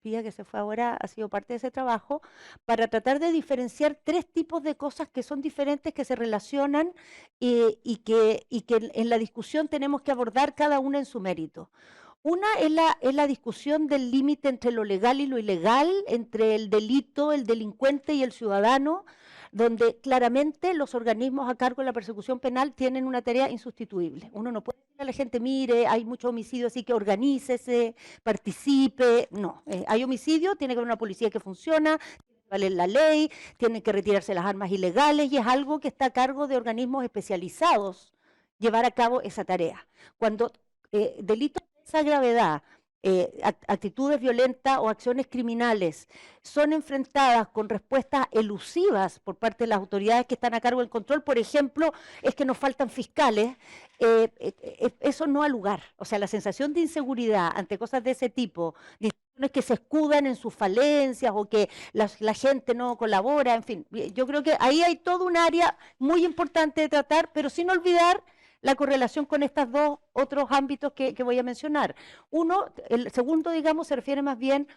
Pía, que se fue ahora, ha sido parte de ese trabajo, para tratar de diferenciar tres tipos de cosas que son diferentes, que se relacionan, y que en la discusión tenemos que abordar cada una en su mérito. Una es la discusión del límite entre lo legal y lo ilegal, entre el delito, el delincuente y el ciudadano, donde claramente los organismos a cargo de la persecución penal tienen una tarea insustituible. Uno no puede decirle a la gente, mire, hay mucho homicidio, así que organícese, participe. No, hay homicidio, tiene que haber una policía que funciona, tiene que valer la ley, tienen que retirarse las armas ilegales, y es algo que está a cargo de organismos especializados llevar a cabo esa tarea. Cuando delitos de esa gravedad, actitudes violentas o acciones criminales son enfrentadas con respuestas elusivas por parte de las autoridades que están a cargo del control, por ejemplo, es que nos faltan fiscales, eso no ha lugar. O sea, la sensación de inseguridad ante cosas de ese tipo, de instituciones que se escudan en sus falencias o que la gente no colabora, en fin, yo creo que ahí hay todo un área muy importante de tratar, pero sin olvidar la correlación con estos dos otros ámbitos que voy a mencionar. El segundo, digamos, se refiere más bien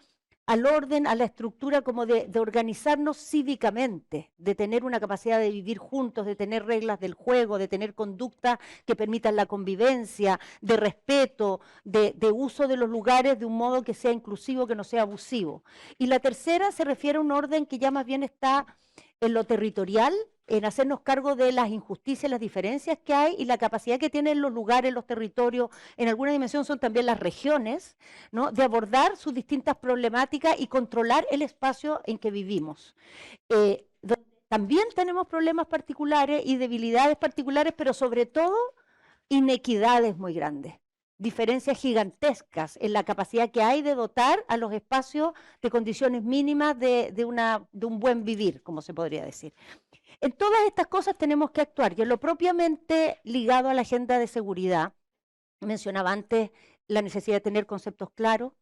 al orden, a la estructura como de organizarnos cívicamente, de tener una capacidad de vivir juntos, de tener reglas del juego, de tener conductas que permitan la convivencia, de respeto, de uso de los lugares de un modo que sea inclusivo, que no sea abusivo. Y la tercera se refiere a un orden que ya más bien está en lo territorial, en hacernos cargo de las injusticias, las diferencias que hay y la capacidad que tienen los lugares, los territorios, en alguna dimensión son también las regiones, ¿no?, de abordar sus distintas problemáticas y controlar el espacio en que vivimos. También tenemos problemas particulares y debilidades particulares, pero sobre todo inequidades muy grandes, diferencias gigantescas en la capacidad que hay de dotar a los espacios de condiciones mínimas de un buen vivir, como se podría decir. En todas estas cosas tenemos que actuar, y en lo propiamente ligado a la agenda de seguridad, mencionaba antes la necesidad de tener conceptos claros,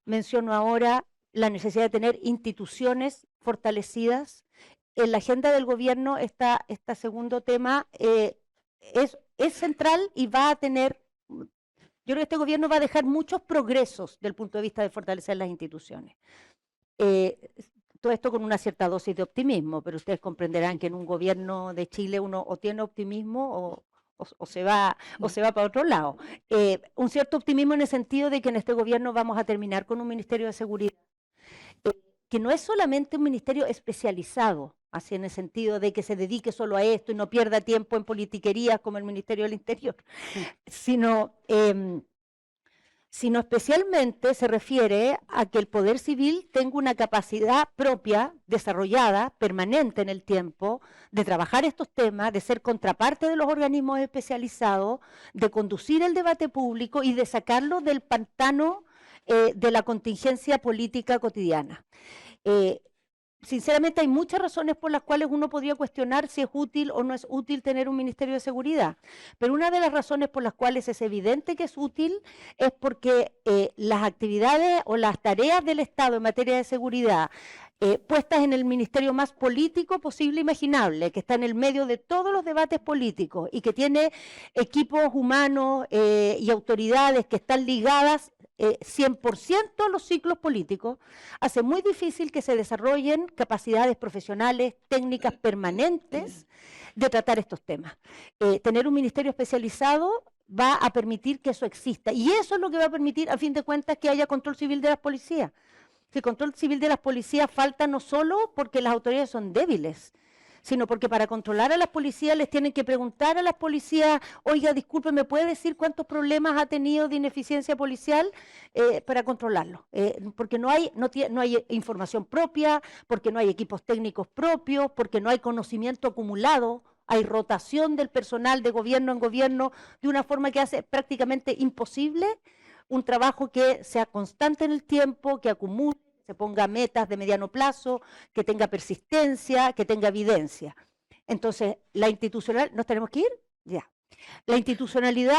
menciono ahora la necesidad de tener instituciones fortalecidas. En la agenda del gobierno este segundo tema es central y va a tener, yo creo que este gobierno va a dejar muchos progresos desde el punto de vista de fortalecer las instituciones. Todo esto con una cierta dosis de optimismo, pero ustedes comprenderán que en un gobierno de Chile uno o tiene optimismo o se va para otro lado. Un cierto optimismo en el sentido de que en este gobierno vamos a terminar con un Ministerio de Seguridad, que no es solamente un ministerio especializado, así en el sentido de que se dedique solo a esto y no pierda tiempo en politiquerías como el Ministerio del Interior, sino especialmente se refiere a que el Poder Civil tenga una capacidad propia, desarrollada, permanente en el tiempo, de trabajar estos temas, de ser contraparte de los organismos especializados, de conducir el debate público y de sacarlo del pantano de la contingencia política cotidiana. Sinceramente hay muchas razones por las cuales uno podría cuestionar si es útil o no es útil tener un Ministerio de Seguridad, pero una de las razones por las cuales es evidente que es útil es porque las actividades o las tareas del Estado en materia de seguridad puestas en el ministerio más político posible e imaginable, que está en el medio de todos los debates políticos y que tiene equipos humanos y autoridades que están ligadas 100% a los ciclos políticos, hace muy difícil que se desarrollen capacidades profesionales, técnicas permanentes de tratar estos temas. Tener un ministerio especializado va a permitir que eso exista y eso es lo que va a permitir, a fin de cuentas, que haya control civil de las policías. El control civil de las policías falta no solo porque las autoridades son débiles, sino porque para controlar a las policías les tienen que preguntar a las policías, oiga, disculpe, ¿me puede decir cuántos problemas ha tenido de ineficiencia policial para controlarlo? Porque no hay información propia, porque no hay equipos técnicos propios, porque no hay conocimiento acumulado, hay rotación del personal de gobierno en gobierno de una forma que hace prácticamente imposible un trabajo que sea constante en el tiempo, que acumule, se ponga metas de mediano plazo, que tenga persistencia, que tenga evidencia. Entonces, la institucional, ¿nos tenemos que ir? Ya. La institucionalidad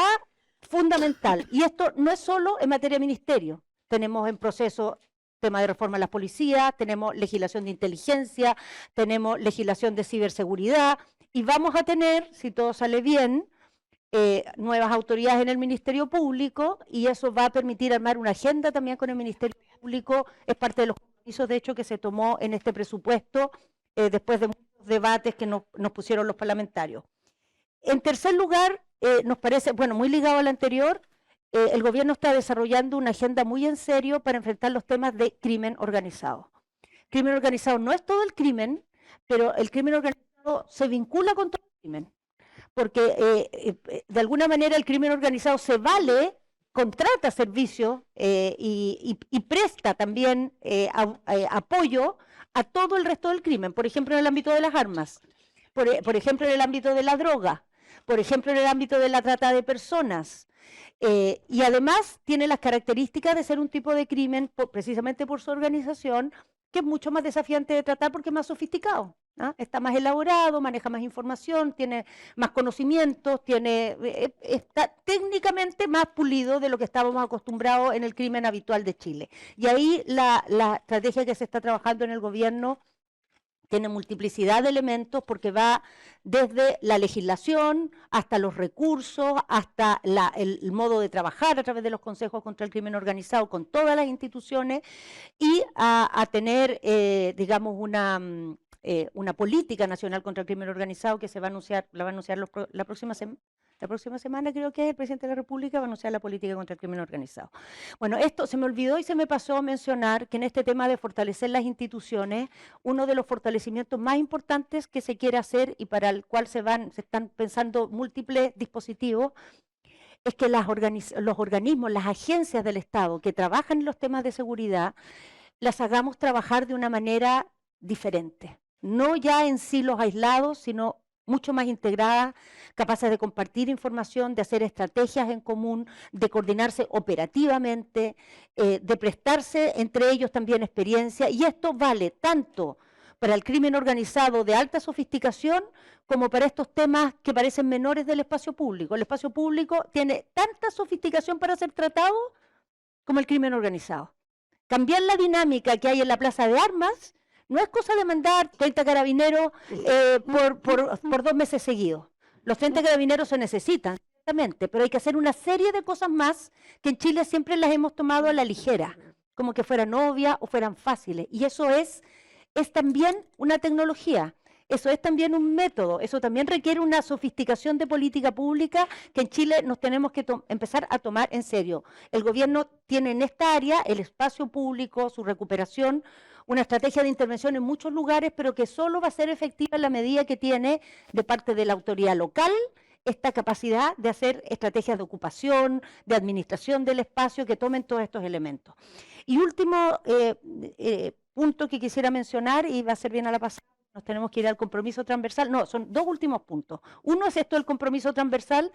fundamental, y esto no es solo en materia de ministerio, tenemos en proceso tema de reforma a las policías, tenemos legislación de inteligencia, tenemos legislación de ciberseguridad, y vamos a tener, si todo sale bien, nuevas autoridades en el Ministerio Público, y eso va a permitir armar una agenda también con el Ministerio Público, es parte de los compromisos, de hecho, que se tomó en este presupuesto, después de muchos debates que nos pusieron los parlamentarios. En tercer lugar, nos parece, bueno, muy ligado al anterior, el gobierno está desarrollando una agenda muy en serio para enfrentar los temas de crimen organizado. Crimen organizado no es todo el crimen, pero el crimen organizado se vincula con todo el crimen, porque de alguna manera el crimen organizado se vale, contrata servicios y presta también apoyo a todo el resto del crimen, por ejemplo en el ámbito de las armas, por ejemplo en el ámbito de la droga, por ejemplo en el ámbito de la trata de personas, y además tiene las características de ser un tipo de crimen, precisamente por su organización, que es mucho más desafiante de tratar porque es más sofisticado, ¿no? Está más elaborado, maneja más información, tiene más conocimientos, está técnicamente más pulido de lo que estábamos acostumbrados en el crimen habitual de Chile. Y ahí la estrategia que se está trabajando en el gobierno tiene multiplicidad de elementos porque va desde la legislación hasta los recursos, hasta el modo de trabajar a través de los consejos contra el crimen organizado con todas las instituciones y a tener, digamos, una política nacional contra el crimen organizado que la va a anunciar la próxima semana, creo que es el presidente de la República, va a anunciar la política contra el crimen organizado. Bueno, esto se me olvidó y se me pasó a mencionar que en este tema de fortalecer las instituciones, uno de los fortalecimientos más importantes que se quiere hacer y para el cual se están pensando múltiples dispositivos, es que los organismos, las agencias del Estado que trabajan en los temas de seguridad, las hagamos trabajar de una manera diferente. No ya en silos aislados, sino mucho más integradas, capaces de compartir información, de hacer estrategias en común, de coordinarse operativamente, de prestarse entre ellos también experiencia, y esto vale tanto para el crimen organizado de alta sofisticación como para estos temas que parecen menores del espacio público. El espacio público tiene tanta sofisticación para ser tratado como el crimen organizado. Cambiar la dinámica que hay en la plaza de armas no es cosa de mandar 30 carabineros por 2 meses seguidos. Los 30 carabineros se necesitan, ciertamente, pero hay que hacer una serie de cosas más que en Chile siempre las hemos tomado a la ligera, como que fueran obvias o fueran fáciles. Y eso es también una tecnología. Eso es también un método, eso también requiere una sofisticación de política pública que en Chile nos tenemos que empezar a tomar en serio. El gobierno tiene en esta área el espacio público, su recuperación, una estrategia de intervención en muchos lugares, pero que solo va a ser efectiva en la medida que tiene de parte de la autoridad local esta capacidad de hacer estrategias de ocupación, de administración del espacio, que tomen todos estos elementos. Y último punto que quisiera mencionar, y va a ser bien a la pasada, nos tenemos que ir al compromiso transversal. No, son dos últimos puntos. Uno es esto del compromiso transversal,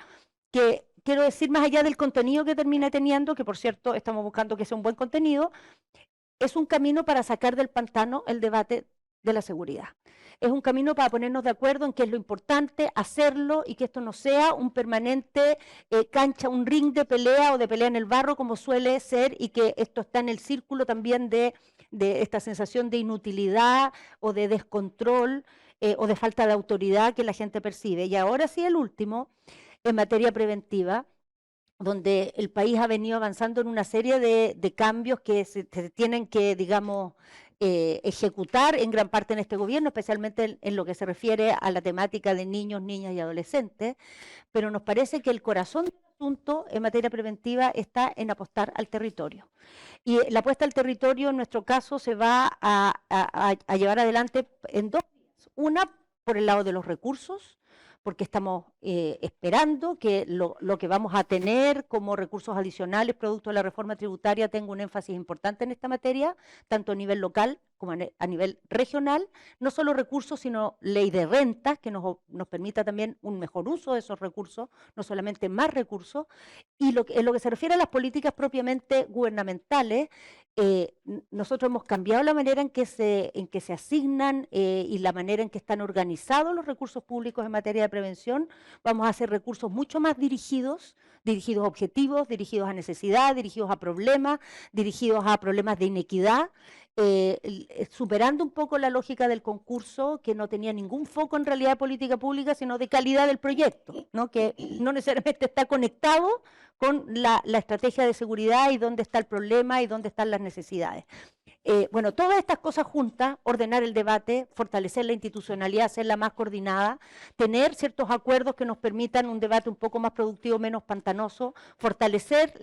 que quiero decir, más allá del contenido que termine teniendo, que por cierto estamos buscando que sea un buen contenido, es un camino para sacar del pantano el debate de la seguridad. Es un camino para ponernos de acuerdo en qué es lo importante, hacerlo, y que esto no sea un permanente cancha, un ring de pelea o de pelea en el barro como suele ser, y que esto está en el círculo también de esta sensación de inutilidad o de descontrol o de falta de autoridad que la gente percibe. Y ahora sí, el último, en materia preventiva, donde el país ha venido avanzando en una serie de cambios que se tienen que, digamos, ejecutar en gran parte en este gobierno, especialmente en lo que se refiere a la temática de niños, niñas y adolescentes, pero nos parece que el corazón del asunto en materia preventiva está en apostar al territorio. Y la apuesta al territorio, en nuestro caso, se va a llevar adelante en dos vías. Una, por el lado de los recursos, porque estamos esperando que lo que vamos a tener como recursos adicionales producto de la reforma tributaria tenga un énfasis importante en esta materia, tanto a nivel local como a nivel regional, no solo recursos, sino ley de rentas, que nos permita también un mejor uso de esos recursos, no solamente más recursos. Y en lo que se refiere a las políticas propiamente gubernamentales, nosotros hemos cambiado la manera en que se asignan y la manera en que están organizados los recursos públicos en materia de prevención. Vamos a hacer recursos mucho más dirigidos a objetivos, dirigidos a necesidad, dirigidos a problemas de inequidad, superando un poco la lógica del concurso, que no tenía ningún foco en realidad de política pública, sino de calidad del proyecto, ¿no? Que no necesariamente está conectado con la estrategia de seguridad y dónde está el problema y dónde están las necesidades. Bueno, todas estas cosas juntas, ordenar el debate, fortalecer la institucionalidad, hacerla más coordinada, tener ciertos acuerdos que nos permitan un debate un poco más productivo, menos pantanoso, fortalecer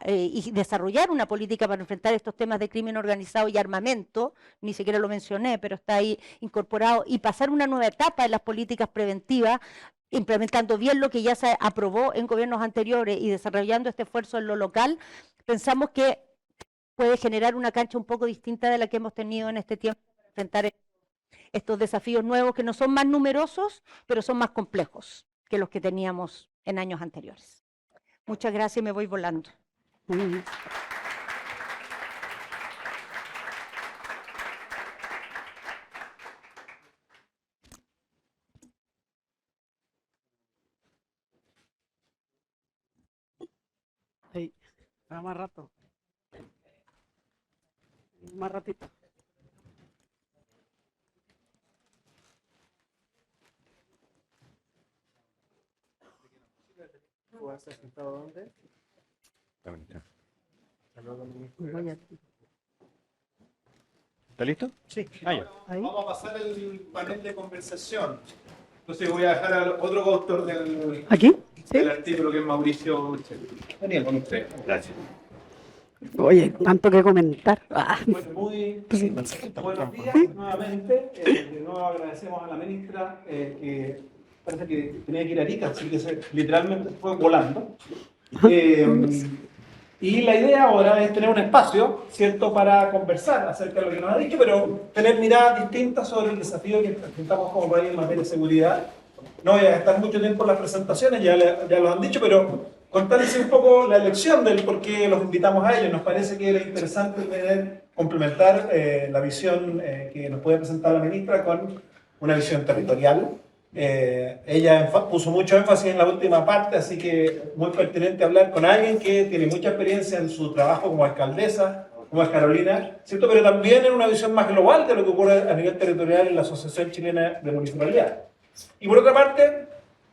y desarrollar una política para enfrentar estos temas de crimen organizado y armamento, ni siquiera lo mencioné, pero está ahí incorporado, y pasar una nueva etapa en las políticas preventivas, implementando bien lo que ya se aprobó en gobiernos anteriores y desarrollando este esfuerzo en lo local. Pensamos que puede generar una cancha un poco distinta de la que hemos tenido en este tiempo para enfrentar estos desafíos nuevos, que no son más numerosos, pero son más complejos que los que teníamos en años anteriores. Muchas gracias y me voy volando. Sí, más rato. Más ratito. ¿Tú has sentado dónde? ¿Está listo? Sí. Vamos a pasar el panel de conversación. Entonces voy a dejar al otro autor del artículo, que es Mauricio Daniel, con usted. Gracias. Oye, tanto que comentar. Bueno, buenos días nuevamente. De nuevo agradecemos a la ministra, que parece que tenía que ir a Arica, así que literalmente fue volando. Y la idea ahora es tener un espacio, ¿cierto?, para conversar acerca de lo que nos ha dicho, pero tener miradas distintas sobre el desafío que enfrentamos como país en materia de seguridad. No voy a gastar mucho tiempo en las presentaciones, ya lo han dicho, pero contarles un poco la elección del por qué los invitamos a ellos. Nos parece que era interesante complementar la visión que nos puede presentar la ministra con una visión territorial. Ella puso mucho énfasis en la última parte, así que muy pertinente hablar con alguien que tiene mucha experiencia en su trabajo como alcaldesa, como es Carolina, ¿cierto? Pero también en una visión más global de lo que ocurre a nivel territorial en la Asociación Chilena de Municipalidad. Y por otra parte,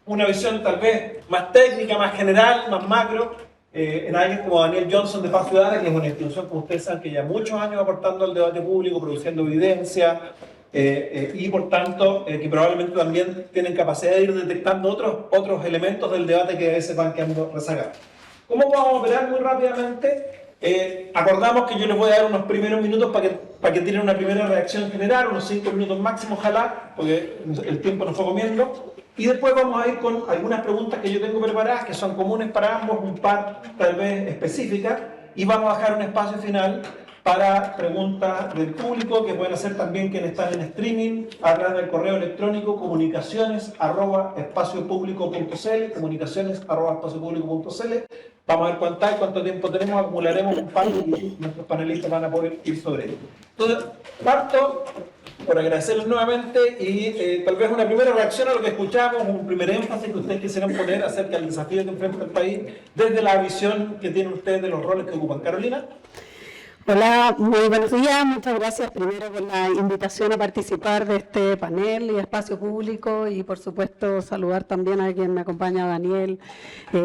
una visión tal vez más técnica, más general, más macro, en alguien como Daniel Johnson de Paz Ciudadana, que es una institución, como ustedes saben, que lleva muchos años aportando al debate público, produciendo evidencia, y por tanto que probablemente también tienen capacidad de ir detectando otros elementos del debate que a veces van quedando rezagados. ¿Cómo vamos a operar muy rápidamente? Acordamos que yo les voy a dar unos primeros minutos para que tienen una primera reacción general, unos 5 minutos máximo, ojalá, porque el tiempo nos fue comiendo. Y después vamos a ir con algunas preguntas que yo tengo preparadas, que son comunes para ambos, un par tal vez específicas, y vamos a dejar un espacio final para preguntas del público, que pueden hacer también quienes están en streaming, a través del correo electrónico comunicaciones@espaciopublico.cl, comunicaciones@espaciopublico.cl. Vamos a ver cuánto tiempo tenemos, acumularemos un par y nuestros panelistas van a poder ir sobre ello. Entonces, parto por agradecerles nuevamente y tal vez una primera reacción a lo que escuchamos, un primer énfasis que ustedes quisieran poner acerca del desafío que enfrenta el país desde la visión que tienen ustedes de los roles que ocupan. Carolina. Hola, muy buenos días. Muchas gracias primero por la invitación a participar de este panel y espacio público y por supuesto saludar también a quien me acompaña, Daniel,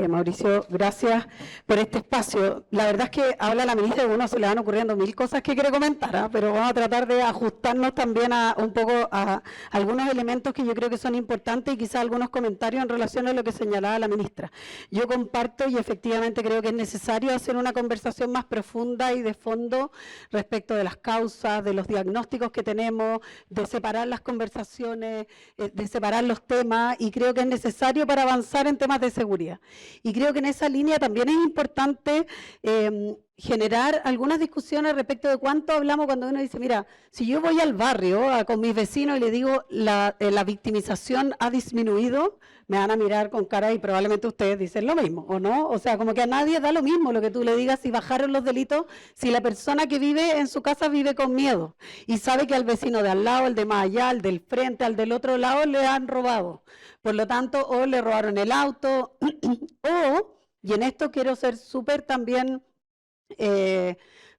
Mauricio, gracias por este espacio. La verdad es que habla la ministra y a uno se le van ocurriendo mil cosas que quiere comentar, pero vamos a tratar de ajustarnos también a un poco a algunos elementos que yo creo que son importantes y quizás algunos comentarios en relación a lo que señalaba la ministra. Yo comparto y efectivamente creo que es necesario hacer una conversación más profunda y de fondo respecto de las causas, de los diagnósticos que tenemos, de separar las conversaciones, de separar los temas, y creo que es necesario para avanzar en temas de seguridad. Y creo que en esa línea también es importante generar algunas discusiones respecto de cuánto hablamos cuando uno dice, mira, si yo voy al barrio con mis vecinos y le digo la victimización ha disminuido, me van a mirar con cara y probablemente ustedes dicen lo mismo, ¿o no? O sea, como que a nadie da lo mismo lo que tú le digas si bajaron los delitos, si la persona que vive en su casa vive con miedo y sabe que al vecino de al lado, al de más allá, al del frente, al del otro lado le han robado. Por lo tanto, o le robaron el auto, y en esto quiero ser súper también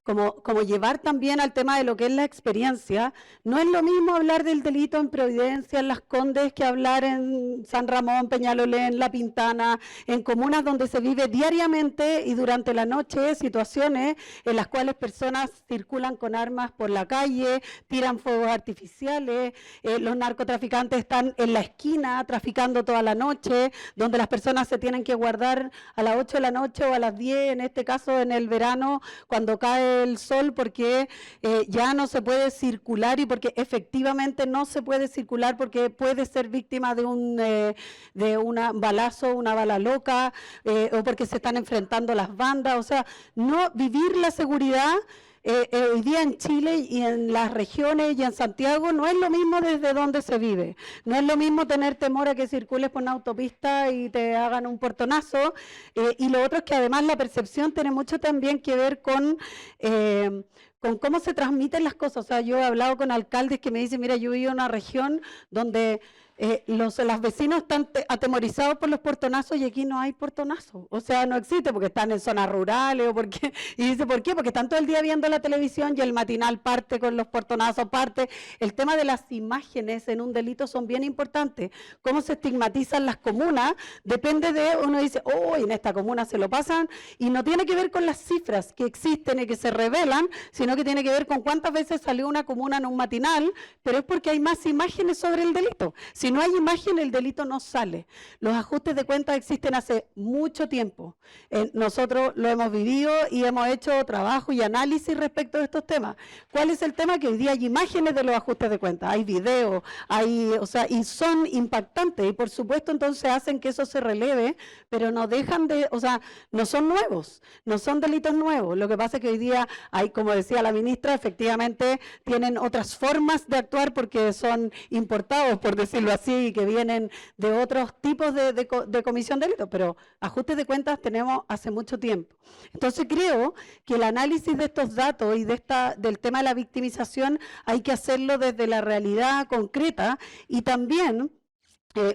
como llevar también al tema de lo que es la experiencia. No es lo mismo hablar del delito en Providencia, en Las Condes, que hablar en San Ramón, Peñalolén, La Pintana, en comunas donde se vive diariamente y durante la noche situaciones en las cuales personas circulan con armas por la calle, tiran fuegos artificiales, los narcotraficantes están en la esquina traficando toda la noche, donde las personas se tienen que guardar a las 8 de la noche o a las 10, en este caso en el verano, cuando cae el sol, porque ya no se puede circular y porque efectivamente no se puede circular porque puede ser víctima de un balazo, una bala loca, o porque se están enfrentando las bandas. O sea, no vivir la seguridad hoy día en Chile y en las regiones y en Santiago no es lo mismo desde donde se vive. No es lo mismo tener temor a que circules por una autopista y te hagan un portonazo, y lo otro es que además la percepción tiene mucho también que ver con cómo se transmiten las cosas. O sea, yo he hablado con alcaldes que me dicen, mira, yo vivo en una región donde los vecinos están atemorizados por los portonazos y aquí no hay portonazos. O sea, no existe porque están en zonas rurales o porque... Y dice, ¿por qué? Porque están todo el día viendo la televisión y el matinal parte con los portonazos, parte. El tema de las imágenes en un delito son bien importantes. Cómo se estigmatizan las comunas depende de... Uno dice, oh, en esta comuna se lo pasan, y no tiene que ver con las cifras que existen y que se revelan, sino que tiene que ver con cuántas veces salió una comuna en un matinal, pero es porque hay más imágenes sobre el delito. Si no hay imagen, el delito no sale. Los ajustes de cuentas existen hace mucho tiempo. Nosotros lo hemos vivido y hemos hecho trabajo y análisis respecto de estos temas. ¿Cuál es el tema? Que hoy día hay imágenes de los ajustes de cuentas, hay videos, y son impactantes, y por supuesto entonces hacen que eso se releve, pero no dejan de, no son nuevos, no son delitos nuevos. Lo que pasa es que hoy día hay, como decía la ministra, efectivamente tienen otras formas de actuar porque son importados, por decirlo así, y que vienen de otros tipos de comisión de delitos, pero ajustes de cuentas tenemos hace mucho tiempo. Entonces creo que el análisis de estos datos y del tema de la victimización hay que hacerlo desde la realidad concreta, y también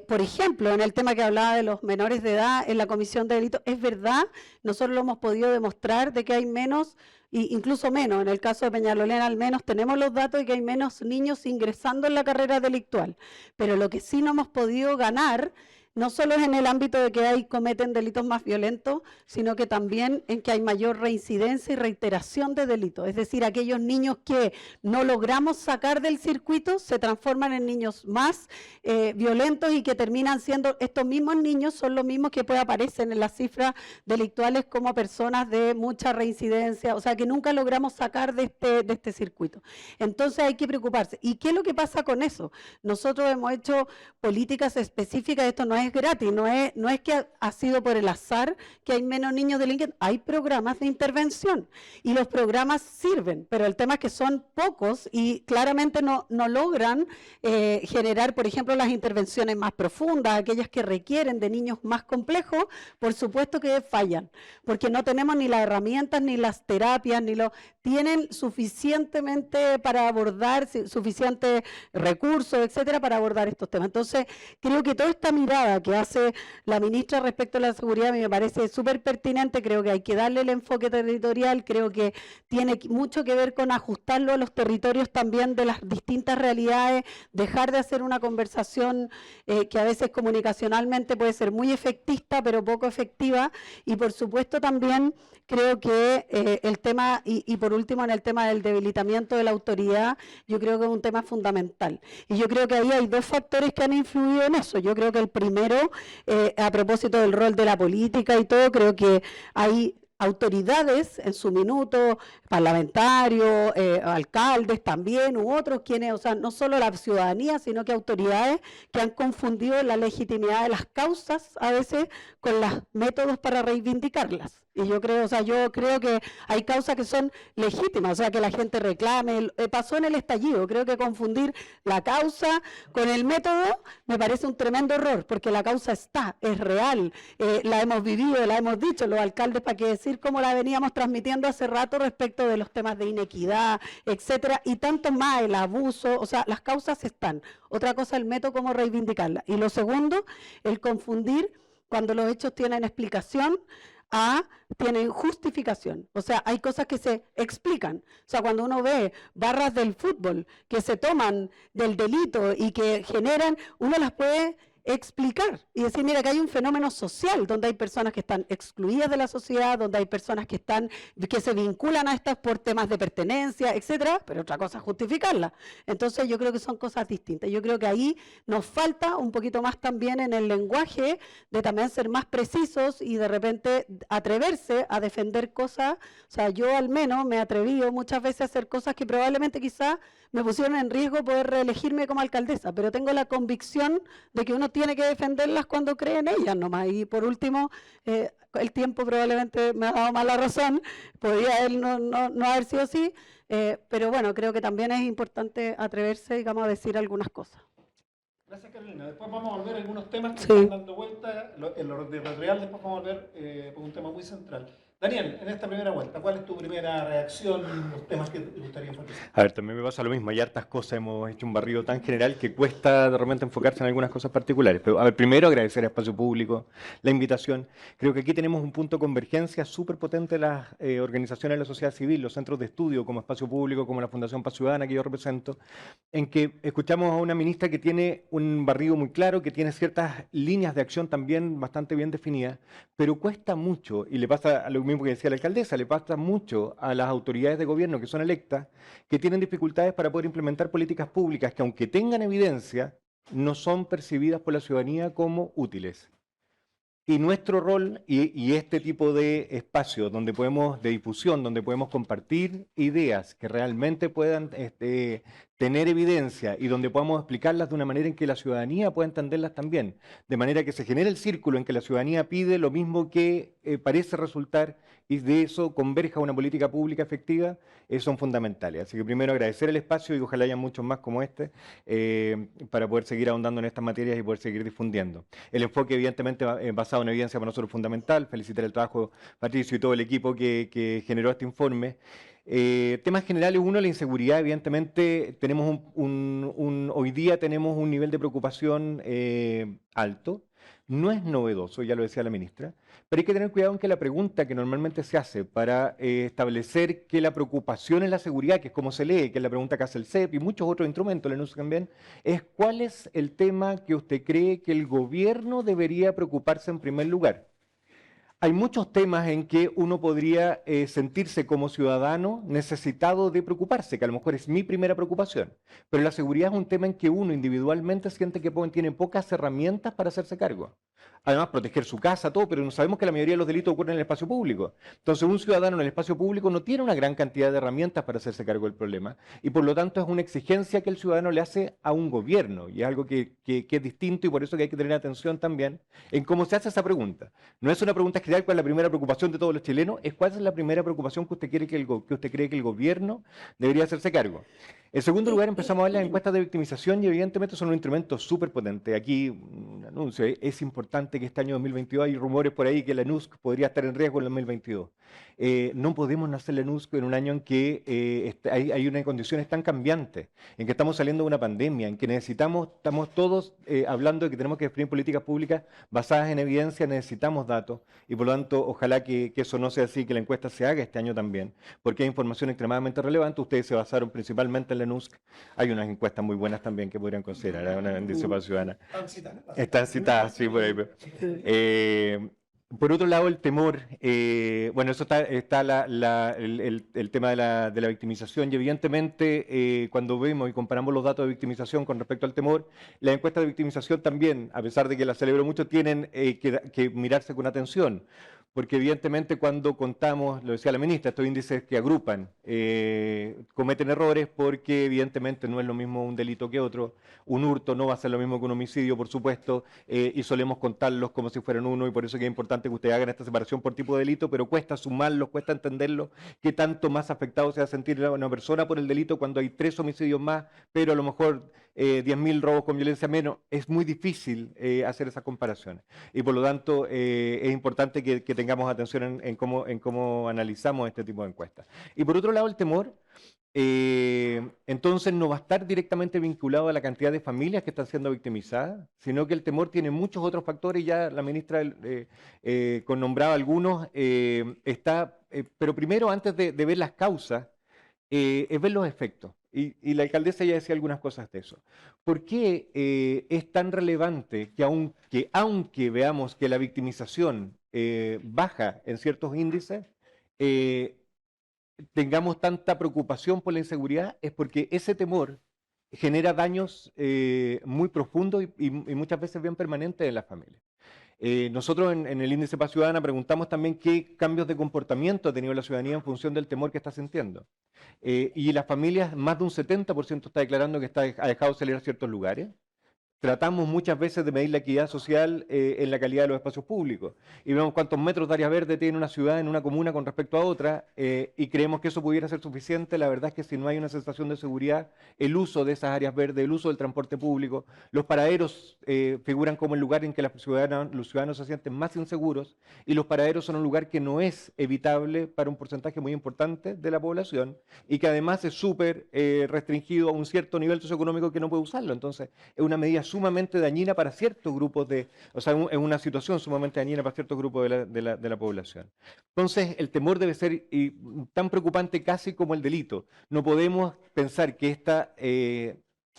por ejemplo, en el tema que hablaba de los menores de edad en la comisión de delitos, es verdad, nosotros lo hemos podido demostrar de que hay menos, incluso menos, en el caso de Peñalolén al menos tenemos los datos de que hay menos niños ingresando en la carrera delictual, pero lo que sí no hemos podido ganar no solo es en el ámbito de que cometen delitos más violentos, sino que también en que hay mayor reincidencia y reiteración de delitos. Es decir, aquellos niños que no logramos sacar del circuito se transforman en niños más violentos y que terminan siendo, estos mismos niños son los mismos que puede aparecer en las cifras delictuales como personas de mucha reincidencia, o sea que nunca logramos sacar de este circuito. Entonces hay que preocuparse. ¿Y qué es lo que pasa con eso? Nosotros hemos hecho políticas específicas, esto no es gratis, no es que ha sido por el azar que hay menos niños delincuentes, hay programas de intervención y los programas sirven, pero el tema es que son pocos y claramente no logran generar, por ejemplo, las intervenciones más profundas, aquellas que requieren de niños más complejos, por supuesto que fallan, porque no tenemos ni las herramientas, ni las terapias, tienen suficientemente para abordar, suficientes recursos, etcétera, para abordar estos temas. Entonces, creo que toda esta mirada que hace la ministra respecto a la seguridad a mí me parece súper pertinente, creo que hay que darle el enfoque territorial, creo que tiene mucho que ver con ajustarlo a los territorios también de las distintas realidades, dejar de hacer una conversación que a veces comunicacionalmente puede ser muy efectista, pero poco efectiva, y por supuesto también creo que el tema, y por último en el tema del debilitamiento de la autoridad, yo creo que es un tema fundamental. Y yo creo que ahí hay dos factores que han influido en eso. Yo creo que el primero, a propósito del rol de la política y todo, creo que hay autoridades en su minuto, parlamentarios, alcaldes también, u otros quienes, o sea, no solo la ciudadanía, sino que autoridades que han confundido la legitimidad de las causas a veces con los métodos para reivindicarlas. Y yo creo que hay causas que son legítimas, o sea, que la gente reclame. Pasó en el estallido, creo que confundir la causa con el método me parece un tremendo error, porque la causa está, es real, la hemos vivido, la hemos dicho los alcaldes, para qué decir cómo la veníamos transmitiendo hace rato respecto de los temas de inequidad, etcétera, y tanto más, el abuso, o sea, las causas están. Otra cosa, el método, cómo reivindicarla. Y lo segundo, el confundir cuando los hechos tienen explicación tienen justificación. O sea, hay cosas que se explican. O sea, cuando uno ve barras del fútbol que se toman del delito y que generan, uno las puede explicar y decir, mira, que hay un fenómeno social donde hay personas que están excluidas de la sociedad, donde hay personas que se vinculan a estas por temas de pertenencia, etcétera, pero otra cosa es justificarla. Entonces yo creo que son cosas distintas. Yo creo que ahí nos falta un poquito más también en el lenguaje de también ser más precisos y de repente atreverse a defender cosas. O sea, yo al menos me he atrevido muchas veces a hacer cosas que probablemente quizás me pusieron en riesgo poder reelegirme como alcaldesa, pero tengo la convicción de que uno tiene que defenderlas cuando cree en ellas nomás. Y por último, el tiempo probablemente me ha dado mala razón, podría él no haber sido así, pero bueno, creo que también es importante atreverse, digamos, a decir algunas cosas. Gracias, Carolina. Después vamos a volver a algunos temas que Sí. están dando vuelta. En lo territorial después vamos a volver por un tema muy central. Daniel, en esta primera vuelta, ¿cuál es tu primera reacción, los temas que te gustaría enfatizar? A ver, también me pasa lo mismo, hay hartas cosas, hemos hecho un barrido tan general que cuesta de repente enfocarse en algunas cosas particulares. Pero, a ver, primero agradecer a Espacio Público la invitación. Creo que aquí tenemos un punto de convergencia súper potente de las organizaciones de la sociedad civil, los centros de estudio como Espacio Público, como la Fundación Paz Ciudadana que yo represento, en que escuchamos a una ministra que tiene un barrido muy claro, que tiene ciertas líneas de acción también bastante bien definidas, pero cuesta mucho, y le pasa a lo mismo que decía la alcaldesa, le pasa mucho a las autoridades de gobierno que son electas, que tienen dificultades para poder implementar políticas públicas que, aunque tengan evidencia, no son percibidas por la ciudadanía como útiles. Y nuestro rol y este tipo de espacios donde podemos, de difusión, donde podemos compartir ideas que realmente puedan tener evidencia y donde podamos explicarlas de una manera en que la ciudadanía pueda entenderlas también, de manera que se genere el círculo en que la ciudadanía pide lo mismo que parece resultar y de eso converja una política pública efectiva, son fundamentales. Así que primero agradecer el espacio y ojalá haya muchos más como este para poder seguir ahondando en estas materias y poder seguir difundiendo. El enfoque evidentemente basado en evidencia para nosotros es fundamental. Felicitar el trabajo de Patricio y todo el equipo que generó este informe. Temas generales, uno, la inseguridad. Evidentemente tenemos hoy día tenemos un nivel de preocupación alto. no es novedoso, ya lo decía la ministra, pero hay que tener cuidado en que la pregunta que normalmente se hace para establecer que la preocupación es la seguridad, que es como se lee, que es la pregunta que hace el CEP y muchos otros instrumentos, la ENUSC también, es cuál es el tema que usted cree que el gobierno debería preocuparse en primer lugar. Hay muchos temas en que uno podría sentirse como ciudadano necesitado de preocuparse, que a lo mejor es mi primera preocupación, pero la seguridad es un tema en que uno individualmente siente que tiene pocas herramientas para hacerse cargo. Además, proteger su casa, todo, pero no sabemos que la mayoría de los delitos ocurren en el espacio público. Entonces, un ciudadano en el espacio público no tiene una gran cantidad de herramientas para hacerse cargo del problema y por lo tanto es una exigencia que el ciudadano le hace a un gobierno y es algo que es distinto y por eso que hay que tener atención también en cómo se hace esa pregunta. No es una pregunta general cuál es la primera preocupación de todos los chilenos, es cuál es la primera preocupación que usted cree que el gobierno debería hacerse cargo. En segundo lugar, empezamos a ver las encuestas de victimización y evidentemente son un instrumento súper potente. Aquí, un anuncio, es importante que este año 2022 hay rumores por ahí que la ENUSC podría estar en riesgo en el 2022. No podemos nacer la ENUSC en un año en que hay unas condiciones tan cambiantes, en que estamos saliendo de una pandemia, en que estamos todos hablando de que tenemos que definir políticas públicas basadas en evidencia, necesitamos datos y por lo tanto ojalá que eso no sea así, que la encuesta se haga este año también, porque hay información extremadamente relevante. Ustedes se basaron principalmente en la ENUSC. Hay unas encuestas muy buenas también que podrían considerar, una anticipación ciudadana. Están citadas, sí, por ahí. Por otro lado, el temor, bueno, eso está el tema de la victimización y evidentemente cuando vemos y comparamos los datos de victimización con respecto al temor, las encuestas de victimización también, a pesar de que las celebro mucho, tienen que mirarse con atención. Porque evidentemente cuando contamos, lo decía la ministra, estos índices que agrupan, cometen errores porque evidentemente no es lo mismo un delito que otro. Un hurto no va a ser lo mismo que un homicidio, por supuesto, y solemos contarlos como si fueran uno y por eso que es importante que ustedes hagan esta separación por tipo de delito, pero cuesta sumarlos, cuesta entenderlo, qué tanto más afectado se va a sentir una persona por el delito cuando hay 3 homicidios más, pero a lo mejor 10.000 robos con violencia menos. Es muy difícil hacer esas comparaciones y por lo tanto es importante que tengamos atención en cómo analizamos este tipo de encuestas. Y por otro lado, el temor, entonces no va a estar directamente vinculado a la cantidad de familias que están siendo victimizadas, sino que el temor tiene muchos otros factores, ya la ministra nombraba algunos, pero primero, antes de ver las causas, es ver los efectos. Y la alcaldesa ya decía algunas cosas de eso. ¿Por qué es tan relevante que aunque veamos que la victimización baja en ciertos índices, tengamos tanta preocupación por la inseguridad? Es porque ese temor genera daños muy profundos y muchas veces bien permanentes en las familias. Nosotros en el índice Paz Ciudadana preguntamos también qué cambios de comportamiento ha tenido la ciudadanía en función del temor que está sintiendo. Y las familias, más de un 70% está declarando que ha dejado de salir a ciertos lugares. Tratamos muchas veces de medir la equidad social en la calidad de los espacios públicos y vemos cuántos metros de área verde tiene una ciudad en una comuna con respecto a otra y creemos que eso pudiera ser suficiente. La verdad es que si no hay una sensación de seguridad, el uso de esas áreas verdes, el uso del transporte público, los paraderos figuran como el lugar en que los ciudadanos se sienten más inseguros y los paraderos son un lugar que no es evitable para un porcentaje muy importante de la población y que además es súper restringido a un cierto nivel socioeconómico que no puede usarlo. Entonces es una medida sumamente dañina para ciertos grupos es una situación sumamente dañina para ciertos grupos de la población. Entonces, el temor debe ser tan preocupante casi como el delito. No podemos pensar que esta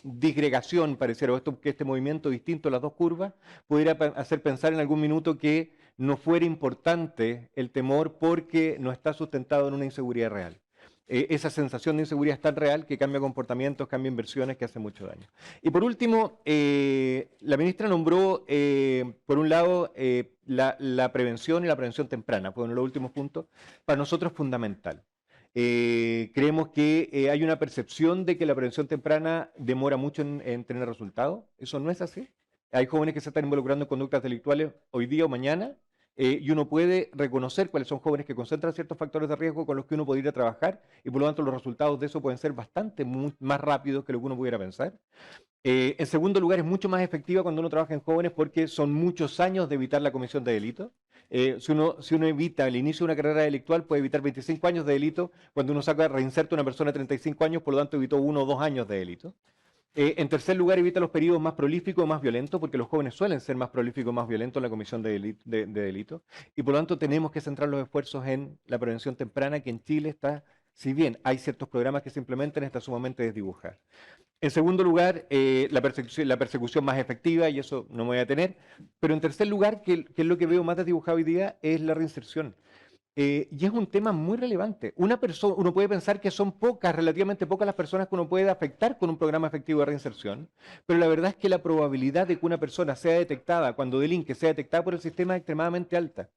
disgregación, pareciera, que este movimiento distinto, las dos curvas, pudiera hacer pensar en algún minuto que no fuera importante el temor porque no está sustentado en una inseguridad real. Esa sensación de inseguridad es tan real que cambia comportamientos, cambia inversiones que hace mucho daño. Y por último, la ministra nombró, por un lado, la prevención y la prevención temprana, fue uno de los últimos puntos, para nosotros es fundamental. Creemos que hay una percepción de que la prevención temprana demora mucho en tener resultados. Eso no es así. Hay jóvenes que se están involucrando en conductas delictuales hoy día o mañana, y uno puede reconocer cuáles son jóvenes que concentran ciertos factores de riesgo con los que uno puede ir a trabajar y por lo tanto los resultados de eso pueden ser bastante más rápidos que lo que uno pudiera pensar. En segundo lugar, es mucho más efectiva cuando uno trabaja en jóvenes porque son muchos años de evitar la comisión de delitos. Si uno evita el inicio de una carrera delictual, puede evitar 25 años de delito. Cuando uno reinserta a una persona de 35 años, por lo tanto evitó 1 o 2 años de delito. En tercer lugar, evita los periodos más prolíficos o más violentos, porque los jóvenes suelen ser más prolíficos o más violentos en la comisión de delitos. Y por lo tanto tenemos que centrar los esfuerzos en la prevención temprana, que en Chile está, si bien hay ciertos programas que se implementan, está sumamente desdibujada. En segundo lugar, la persecución más efectiva, y eso no me voy a tener. Pero en tercer lugar, que es lo que veo más desdibujado hoy día, es la reinserción. Y es un tema muy relevante. Uno puede pensar que son pocas, relativamente pocas las personas que uno puede afectar con un programa efectivo de reinserción, pero la verdad es que la probabilidad de que una persona sea detectada cuando delinque, sea detectada por el sistema es extremadamente alta.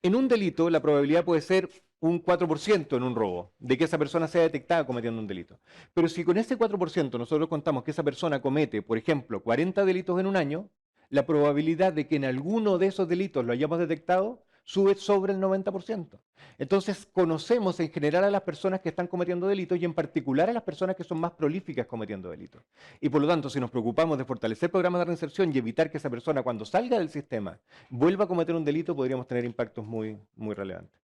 En un delito, la probabilidad puede ser un 4% en un robo, de que esa persona sea detectada cometiendo un delito. Pero si con ese 4% nosotros contamos que esa persona comete, por ejemplo, 40 delitos en un año, la probabilidad de que en alguno de esos delitos lo hayamos detectado sube sobre el 90%. Entonces, conocemos en general a las personas que están cometiendo delitos y en particular a las personas que son más prolíficas cometiendo delitos. Y por lo tanto, si nos preocupamos de fortalecer programas de reinserción y evitar que esa persona cuando salga del sistema vuelva a cometer un delito, podríamos tener impactos muy, muy relevantes.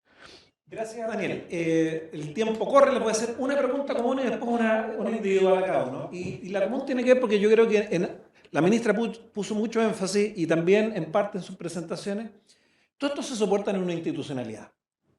Gracias, Daniel. El tiempo corre, les voy a hacer una pregunta común y después una individual a cada uno. Y la común tiene que ver porque yo creo que la ministra puso mucho énfasis y también en parte en sus presentaciones. Todo esto se soporta en una institucionalidad.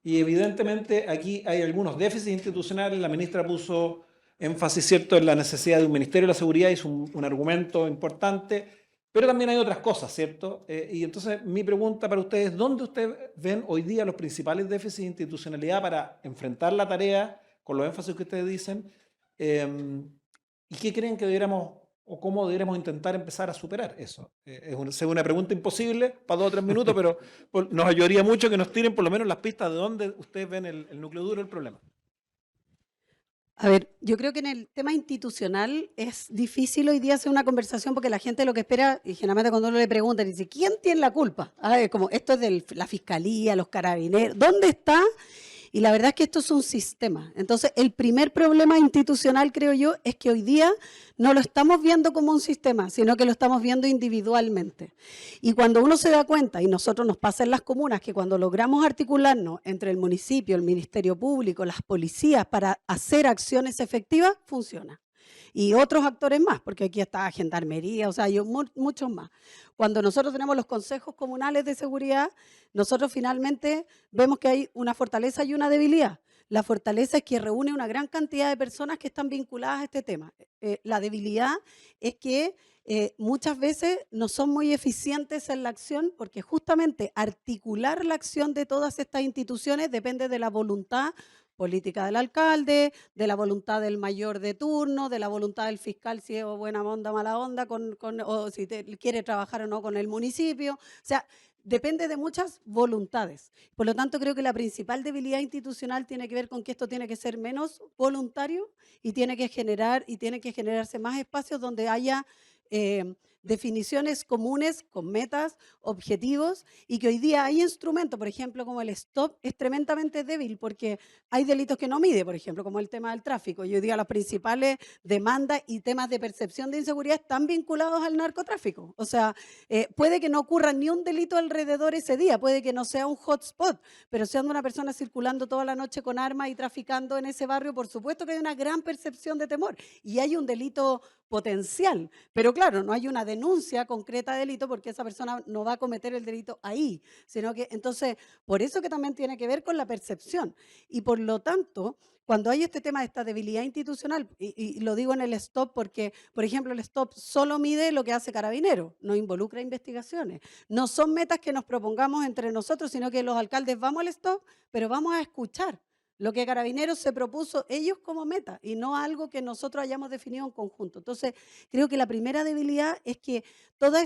Y evidentemente aquí hay algunos déficits institucionales. La ministra puso énfasis, ¿cierto?, en la necesidad de un Ministerio de la Seguridad, hizo un argumento importante, pero también hay otras cosas, ¿cierto? Y entonces mi pregunta para ustedes, ¿dónde ustedes ven hoy día los principales déficits de institucionalidad para enfrentar la tarea con los énfasis que ustedes dicen? ¿Y qué creen que deberíamos o cómo deberíamos intentar empezar a superar eso? Es una pregunta imposible para 2 o 3 minutos, pero nos ayudaría mucho que nos tiren por lo menos las pistas de dónde ustedes ven el núcleo duro del problema. A ver, yo creo que en el tema institucional es difícil hoy día hacer una conversación porque la gente lo que espera, y generalmente cuando uno le pregunta, dice, ¿quién tiene la culpa? A ver, como esto es de la fiscalía, los carabineros, ¿dónde está? Y la verdad es que esto es un sistema. Entonces, el primer problema institucional, creo yo, es que hoy día no lo estamos viendo como un sistema, sino que lo estamos viendo individualmente. Y cuando uno se da cuenta, y nosotros nos pasa en las comunas, que cuando logramos articularnos entre el municipio, el Ministerio Público, las policías para hacer acciones efectivas, funciona. Y otros actores más, porque aquí está Gendarmería, o sea, hay muchos más. Cuando nosotros tenemos los consejos comunales de seguridad, nosotros finalmente vemos que hay una fortaleza y una debilidad. La fortaleza es que reúne una gran cantidad de personas que están vinculadas a este tema. La debilidad es que muchas veces no son muy eficientes en la acción porque justamente articular la acción de todas estas instituciones depende de la voluntad política del alcalde, de la voluntad del mayor de turno, de la voluntad del fiscal si es buena onda, mala onda, o si quiere trabajar o no con el municipio. O sea, depende de muchas voluntades. Por lo tanto, creo que la principal debilidad institucional tiene que ver con que esto tiene que ser menos voluntario y tiene que generarse más espacios donde haya definiciones comunes con metas, objetivos, y que hoy día hay instrumentos, por ejemplo, como el STOP, es tremendamente débil porque hay delitos que no mide, por ejemplo, como el tema del tráfico. Y hoy día las principales demandas y temas de percepción de inseguridad están vinculados al narcotráfico. O sea, puede que no ocurra ni un delito alrededor ese día, puede que no sea un hotspot, pero siendo una persona circulando toda la noche con armas y traficando en ese barrio, por supuesto que hay una gran percepción de temor y hay un delito potencial, pero claro, no hay una denuncia concreta de delito porque esa persona no va a cometer el delito ahí, sino que entonces, por eso que también tiene que ver con la percepción y por lo tanto, cuando hay este tema de esta debilidad institucional, y lo digo en el STOP porque, por ejemplo, el STOP solo mide lo que hace Carabineros, no involucra investigaciones, no son metas que nos propongamos entre nosotros, sino que los alcaldes vamos al STOP, pero vamos a escuchar lo que Carabineros se propuso ellos como meta y no algo que nosotros hayamos definido en conjunto. Entonces, creo que la primera debilidad es que toda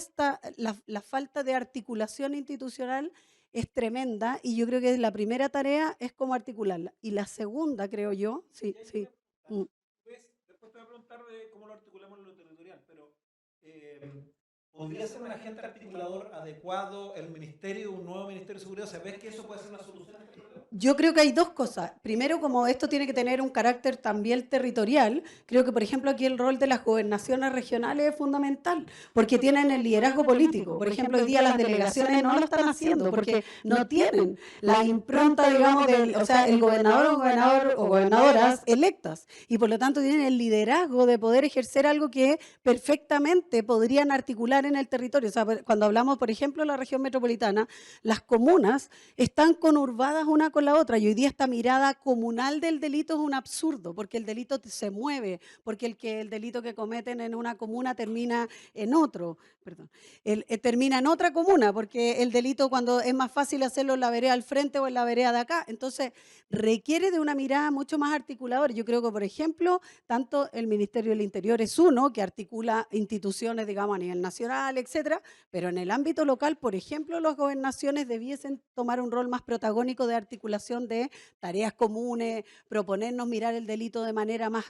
la falta de articulación institucional es tremenda y yo creo que la primera tarea es cómo articularla. Y la segunda, creo yo, sí. Después te voy a preguntar de cómo lo articulamos en lo territorial, pero ¿podría ser un agente articulador adecuado el ministerio, un nuevo Ministerio de Seguridad? ¿Sabes que eso puede ser una solución? Yo creo que hay dos cosas. Primero, como esto tiene que tener un carácter también territorial, creo que, por ejemplo, aquí el rol de las gobernaciones regionales es fundamental, porque tienen el liderazgo político. Por ejemplo, hoy día las delegaciones no lo están haciendo porque no tienen la impronta, digamos, o sea, el gobernador o gobernadoras electas. Y por lo tanto tienen el liderazgo de poder ejercer algo que perfectamente podrían articular en el territorio. O sea, cuando hablamos, por ejemplo, de la región metropolitana, las comunas están conurbadas una con la otra, y hoy día esta mirada comunal del delito es un absurdo, porque el delito se mueve, porque el delito que cometen en una comuna termina en termina en otra comuna, porque el delito, cuando es más fácil hacerlo en la vereda al frente o en la vereda de acá, entonces requiere de una mirada mucho más articuladora. Yo creo que, por ejemplo, tanto el Ministerio del Interior es uno que articula instituciones, digamos, a nivel nacional, etcétera, pero en el ámbito local, por ejemplo, las gobernaciones debiesen tomar un rol más protagónico de articulación de tareas comunes, proponernos mirar el delito de manera más...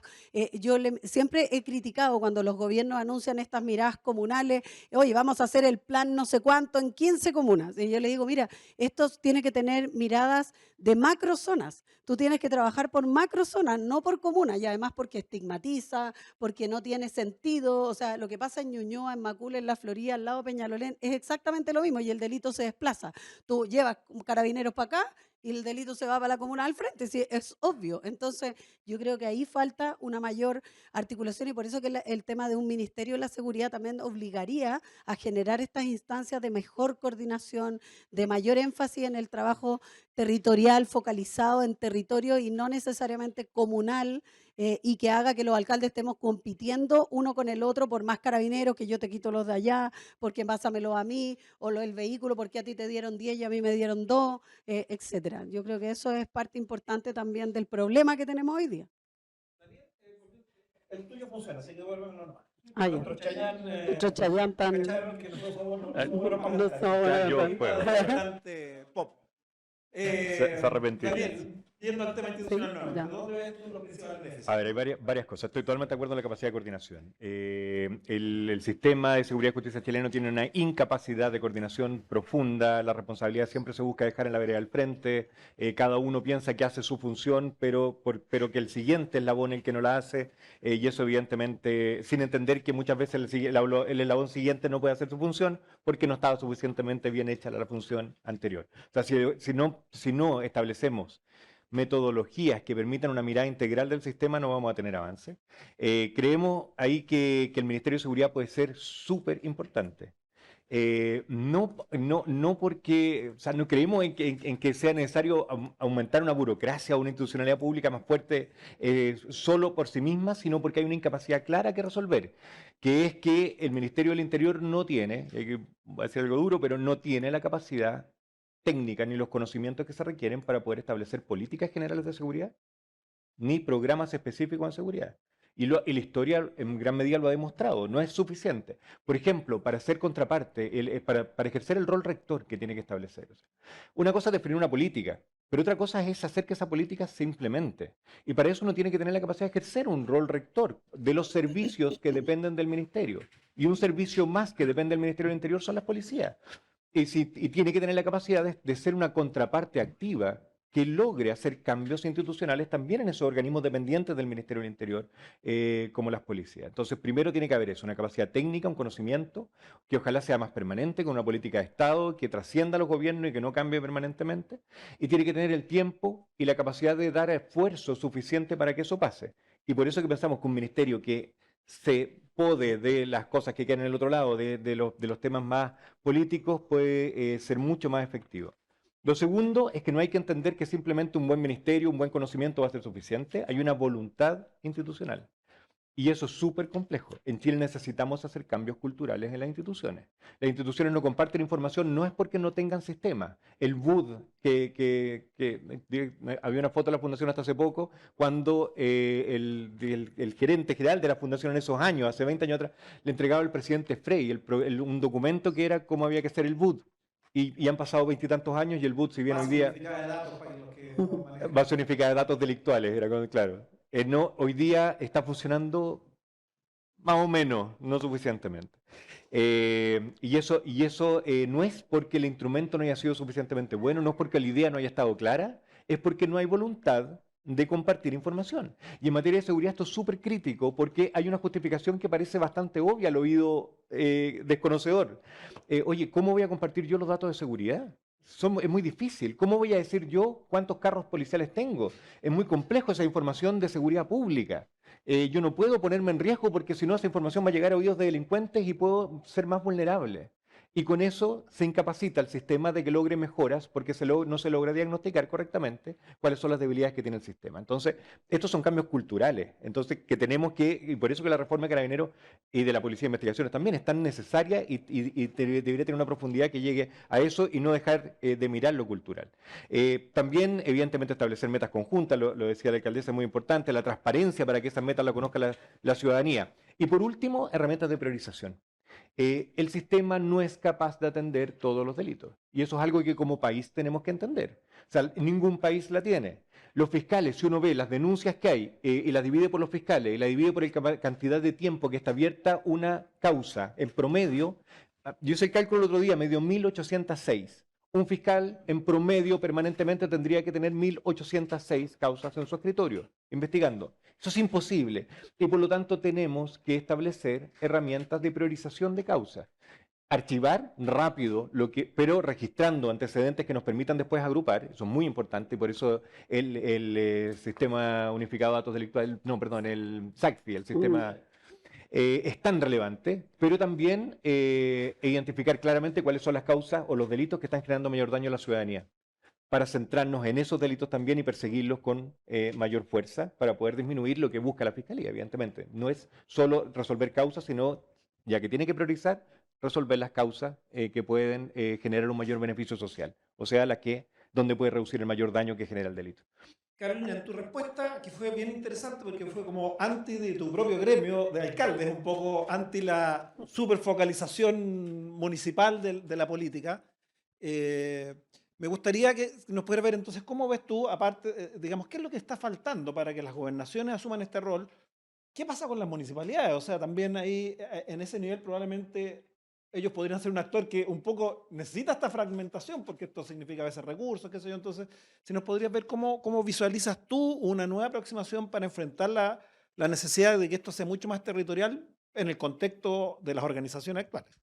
siempre he criticado cuando los gobiernos anuncian estas miradas comunales, oye, vamos a hacer el plan no sé cuánto en 15 comunas. Y yo le digo, mira, esto tiene que tener miradas de macrozonas. Tú tienes que trabajar por macrozonas, no por comunas, y además porque estigmatiza, porque no tiene sentido. O sea, lo que pasa en Ñuñoa, en Macul, en La Florida, al lado de Peñalolén, es exactamente lo mismo, y el delito se desplaza. Tú llevas carabineros para acá y el delito se va para la comuna al frente, sí, es obvio. Entonces, yo creo que ahí falta una mayor articulación, y por eso que el tema de un Ministerio de la Seguridad también obligaría a generar estas instancias de mejor coordinación, de mayor énfasis en el trabajo territorial, focalizado en territorio y no necesariamente comunal, y que haga que los alcaldes estemos compitiendo uno con el otro por más carabineros, que yo te quito los de allá, porque pásamelo a mí, o el vehículo, porque a ti te dieron 10 y a mí me dieron 2, etcétera. Yo creo que eso es parte importante también del problema que tenemos hoy día. El tuyo funciona, así que vuelve a lo normal. Ah, ya. Nuestro Nuestro Chayán tan... cacharon que nosotros somos Yo puedo. bastante pop. Se arrepintió. Gabriel, yendo al tema institucional nuevo, ya. ¿de dónde ves tú los principales déficits? A ver, hay varias cosas. Estoy totalmente de acuerdo en la capacidad de coordinación. El sistema de seguridad y justicia chileno tiene una incapacidad de coordinación profunda. La responsabilidad siempre se busca dejar en la vereda al frente. Cada uno piensa que hace su función, pero que el siguiente eslabón el que no la hace. Y eso, evidentemente, sin entender que muchas veces el eslabón siguiente no puede hacer su función porque no estaba suficientemente bien hecha la función anterior. O sea, si no establecemos metodologías que permitan una mirada integral del sistema, no vamos a tener avance. Creemos ahí que el Ministerio de Seguridad puede ser súper importante. No porque, o sea, no creemos en que sea necesario aumentar una burocracia o una institucionalidad pública más fuerte solo por sí misma, sino porque hay una incapacidad clara que resolver, que es que el Ministerio del Interior no tiene, va a decir algo duro, pero no tiene la capacidad técnica ni los conocimientos que se requieren para poder establecer políticas generales de seguridad, ni programas específicos en seguridad. Y la historia en gran medida lo ha demostrado, no es suficiente. Por ejemplo, para ser contraparte, para ejercer el rol rector que tiene que establecer. Una cosa es definir una política, pero otra cosa es hacer que esa política se implemente. Y para eso uno tiene que tener la capacidad de ejercer un rol rector de los servicios que dependen del ministerio. Y un servicio más que depende del Ministerio del Interior son las policías. Y tiene que tener la capacidad de ser una contraparte activa que logre hacer cambios institucionales también en esos organismos dependientes del Ministerio del Interior, como las policías. Entonces, primero tiene que haber eso, una capacidad técnica, un conocimiento, que ojalá sea más permanente, con una política de Estado que trascienda a los gobiernos y que no cambie permanentemente. Y tiene que tener el tiempo y la capacidad de dar esfuerzo suficiente para que eso pase. Y por eso que pensamos que un ministerio que se pode de las cosas que quedan en el otro lado, de los temas más políticos, puede ser mucho más efectivo. Lo segundo es que no hay que entender que simplemente un buen ministerio, un buen conocimiento va a ser suficiente. Hay una voluntad institucional. Y eso es súper complejo. En Chile necesitamos hacer cambios culturales en las instituciones. Las instituciones no comparten información, no es porque no tengan sistema. El BUD, había una foto de la fundación hasta hace poco, cuando el gerente general de la fundación en esos años, hace 20 años atrás, le entregaba al presidente Frey un documento que era cómo había que hacer el BUD. Y han pasado 20 y tantos años y el BUD, si bien hoy día... Base unificada de datos delictuales, era claro. No, hoy día está funcionando Más o menos, no suficientemente. Y eso no es porque el instrumento no haya sido suficientemente bueno, no es porque la idea no haya estado clara, es porque no hay voluntad de compartir información. Y en materia de seguridad esto es súper crítico porque hay una justificación que parece bastante obvia al oído desconocedor. Oye, ¿cómo voy a compartir yo los datos de seguridad? Es muy difícil. ¿Cómo voy a decir yo cuántos carros policiales tengo? Es muy complejo esa información de seguridad pública. Yo no puedo ponerme en riesgo porque si no esa información va a llegar a oídos de delincuentes y puedo ser más vulnerable. Y con eso se incapacita el sistema de que logre mejoras porque no se logra diagnosticar correctamente cuáles son las debilidades que tiene el sistema. Entonces, estos son cambios culturales. Entonces, que tenemos que, y por eso que la reforma de Carabineros y de la Policía de Investigaciones también es tan necesaria y debería tener una profundidad que llegue a eso y no dejar de mirar lo cultural. También, evidentemente, establecer metas conjuntas, lo decía la alcaldesa, es muy importante, la transparencia para que esas metas la conozca la ciudadanía. Y por último, herramientas de priorización. El sistema no es capaz de atender todos los delitos. Y eso es algo que como país tenemos que entender. O sea, ningún país la tiene. Los fiscales, si uno ve las denuncias que hay y las divide por los fiscales y las divide por la cantidad de tiempo que está abierta una causa en promedio, yo hice el cálculo el otro día, me dio 1806. Un fiscal en promedio permanentemente tendría que tener 1806 causas en su escritorio, investigando. Eso es imposible y por lo tanto tenemos que establecer herramientas de priorización de causas. Archivar rápido, pero registrando antecedentes que nos permitan después agrupar, eso es muy importante y por eso el Sistema Unificado de Datos Delictuales, no, perdón, el SACFI, el sistema... es tan relevante, pero también identificar claramente cuáles son las causas o los delitos que están generando mayor daño a la ciudadanía, para centrarnos en esos delitos también y perseguirlos con mayor fuerza para poder disminuir lo que busca la Fiscalía, evidentemente. No es solo resolver causas, sino, ya que tiene que priorizar, resolver las causas que pueden generar un mayor beneficio social, o sea, donde puede reducir el mayor daño que genera el delito. Carolina, en tu respuesta, que fue bien interesante porque fue como anti de tu propio gremio de alcaldes, un poco anti la superfocalización municipal de la política, me gustaría que nos pudieras ver entonces cómo ves tú, aparte, digamos, qué es lo que está faltando para que las gobernaciones asuman este rol. ¿Qué pasa con las municipalidades? O sea, también ahí, en ese nivel, probablemente ellos podrían ser un actor que un poco necesita esta fragmentación, porque esto significa a veces recursos, qué sé yo. Entonces, si nos podrías ver cómo visualizas tú una nueva aproximación para enfrentar la necesidad de que esto sea mucho más territorial en el contexto de las organizaciones actuales.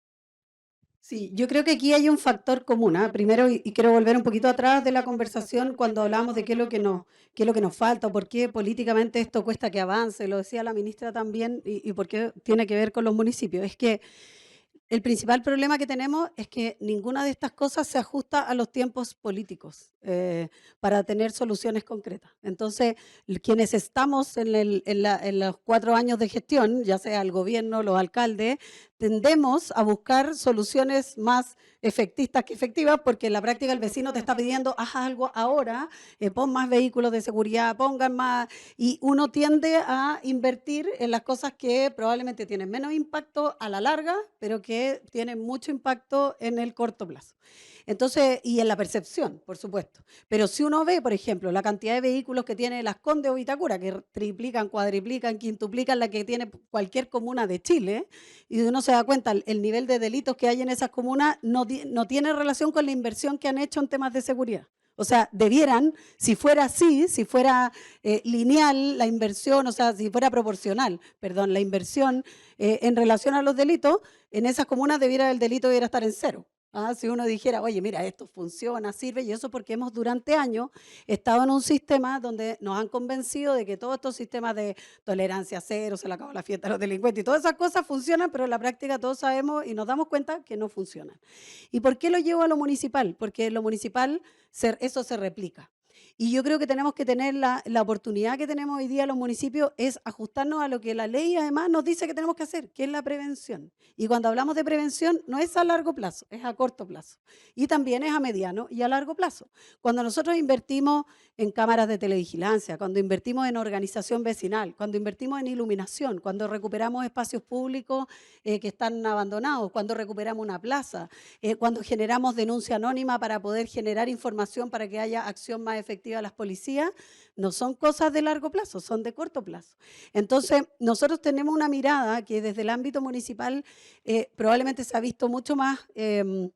Sí, yo creo que aquí hay un factor común, ¿ah? Primero, y quiero volver un poquito atrás de la conversación cuando hablamos de qué es lo que nos falta, o por qué políticamente esto cuesta que avance, lo decía la ministra también, y por qué tiene que ver con los municipios. Es que el principal problema que tenemos es que ninguna de estas cosas se ajusta a los tiempos políticos para tener soluciones concretas. Entonces, quienes estamos en los 4 años de gestión, ya sea el gobierno, los alcaldes, tendemos a buscar soluciones más efectistas que efectivas, porque en la práctica el vecino te está pidiendo, haz algo ahora, pon más vehículos de seguridad, pongan más, y uno tiende a invertir en las cosas que probablemente tienen menos impacto a la larga, pero que tienen mucho impacto en el corto plazo. Entonces, y en la percepción, por supuesto. Pero si uno ve, por ejemplo, la cantidad de vehículos que tiene Las Condes o Vitacura, que triplican, cuadriplican, quintuplican la que tiene cualquier comuna de Chile, y uno se da cuenta, el nivel de delitos que hay en esas comunas no tiene relación con la inversión que han hecho en temas de seguridad. O sea, debieran, si fuera así, si fuera lineal la inversión, o sea, si fuera proporcional, perdón, la inversión en relación a los delitos, en esas comunas el delito debiera estar en cero. Si uno dijera, oye, mira, esto funciona, sirve, y eso porque hemos durante años estado en un sistema donde nos han convencido de que todos estos sistemas de tolerancia cero, se le acabó la fiesta a los delincuentes, y todas esas cosas funcionan, pero en la práctica todos sabemos y nos damos cuenta que no funcionan. ¿Y por qué lo llevo a lo municipal? Porque en lo municipal eso se replica. Y yo creo que tenemos que tener la oportunidad que tenemos hoy día los municipios es ajustarnos a lo que la ley además nos dice que tenemos que hacer, que es la prevención. Y cuando hablamos de prevención no es a largo plazo, es a corto plazo. Y también es a mediano y a largo plazo. Cuando nosotros invertimos en cámaras de televigilancia, cuando invertimos en organización vecinal, cuando invertimos en iluminación, cuando recuperamos espacios públicos que están abandonados, cuando recuperamos una plaza, cuando generamos denuncia anónima para poder generar información para que haya acción más efectiva preventiva a las policías no son cosas de largo plazo, son de corto plazo. Entonces, nosotros tenemos una mirada que desde el ámbito municipal probablemente se ha visto mucho más, yo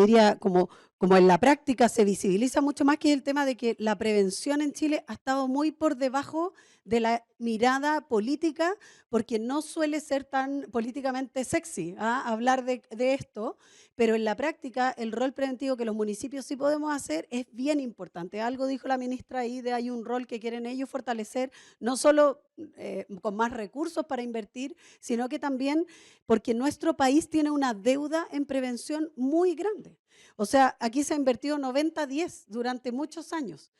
diría, como en la práctica se visibiliza mucho más, que es el tema de que la prevención en Chile ha estado muy por debajo de la mirada política, porque no suele ser tan políticamente sexy hablar de esto, pero en la práctica el rol preventivo que los municipios sí podemos hacer es bien importante. Algo dijo la ministra ahí de hay un rol que quieren ellos fortalecer, no solo con más recursos para invertir, sino que también porque nuestro país tiene una deuda en prevención muy grande. O sea, aquí se ha invertido 90-10 durante muchos años,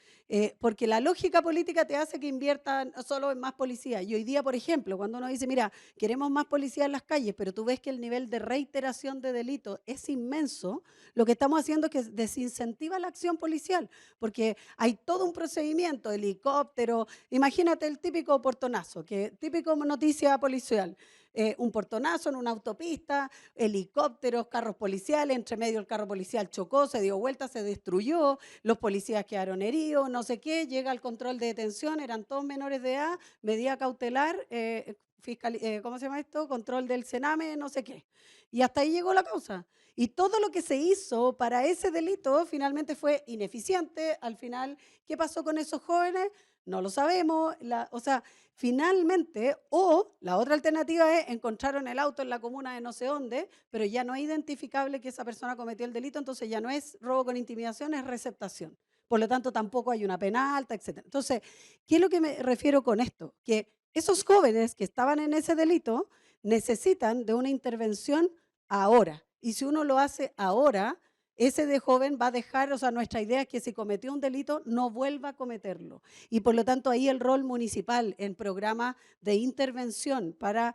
porque la lógica política te hace que inviertan solo en más policía. Y hoy día, por ejemplo, cuando uno dice, mira, queremos más policía en las calles, pero tú ves que el nivel de reiteración de delitos es inmenso, lo que estamos haciendo es que desincentiva la acción policial, porque hay todo un procedimiento, helicóptero, imagínate el típico portonazo, típico noticia policial. Un portonazo en una autopista, helicópteros, carros policiales, entre medio el carro policial chocó, se dio vuelta, se destruyó, los policías quedaron heridos, no sé qué, llega al control de detención, eran todos menores de edad, medida cautelar, ¿cómo se llama esto? Control del Sename, no sé qué. Y hasta ahí llegó la causa. Y todo lo que se hizo para ese delito finalmente fue ineficiente. Al final, ¿qué pasó con esos jóvenes? No lo sabemos. O sea, finalmente, o la otra alternativa es encontraron el auto en la comuna de no sé dónde, pero ya no es identificable que esa persona cometió el delito, entonces ya no es robo con intimidación, es receptación. Por lo tanto, tampoco hay una pena alta, etc. Entonces, ¿qué es lo que me refiero con esto? Que esos jóvenes que estaban en ese delito necesitan de una intervención ahora. Y si uno lo hace ahora, ese de joven va a dejar, o sea, nuestra idea es que si cometió un delito no vuelva a cometerlo. Y por lo tanto ahí el rol municipal en programas de intervención para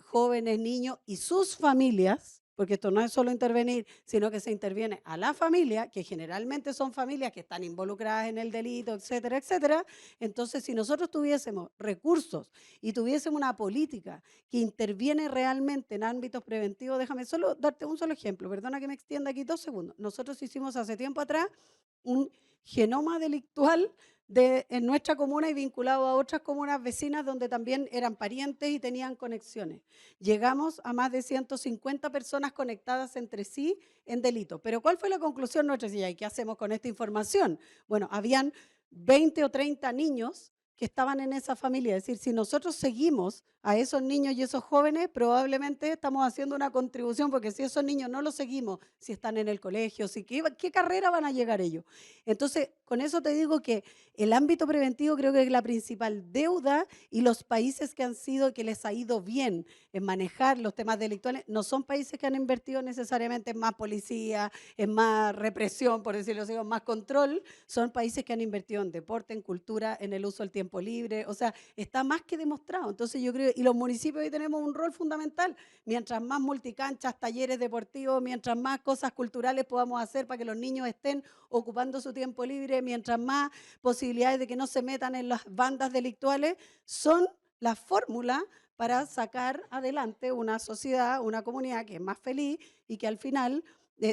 jóvenes, niños y sus familias, porque esto no es solo intervenir, sino que se interviene a la familia, que generalmente son familias que están involucradas en el delito, etcétera, etcétera. Entonces, si nosotros tuviésemos recursos y tuviésemos una política que interviene realmente en ámbitos preventivos, déjame solo darte un solo ejemplo, perdona que me extienda aquí 2 segundos. Nosotros hicimos hace tiempo atrás un genoma delictual en nuestra comuna y vinculado a otras comunas vecinas donde también eran parientes y tenían conexiones. Llegamos a más de 150 personas conectadas entre sí en delito. Pero ¿cuál fue la conclusión nuestra? ¿Y qué hacemos con esta información? Bueno, habían 20 o 30 niños que estaban en esa familia. Es decir, si nosotros seguimos a esos niños y esos jóvenes, probablemente estamos haciendo una contribución, porque si esos niños no los seguimos, si están en el colegio, ¿qué carrera van a llegar ellos? Entonces, con eso te digo que el ámbito preventivo creo que es la principal deuda, y los países que les ha ido bien en manejar los temas delictuales no son países que han invertido necesariamente en más policía, en más represión, por decirlo así, en más control. Son países que han invertido en deporte, en cultura, en el uso del tiempo libre. O sea, está más que demostrado. Entonces yo creo, y los municipios hoy tenemos un rol fundamental. Mientras más multicanchas, talleres deportivos, mientras más cosas culturales podamos hacer para que los niños estén ocupando su tiempo libre, mientras más posibilidades de que no se metan en las bandas delictuales, son la fórmula para sacar adelante una sociedad, una comunidad que es más feliz y que al final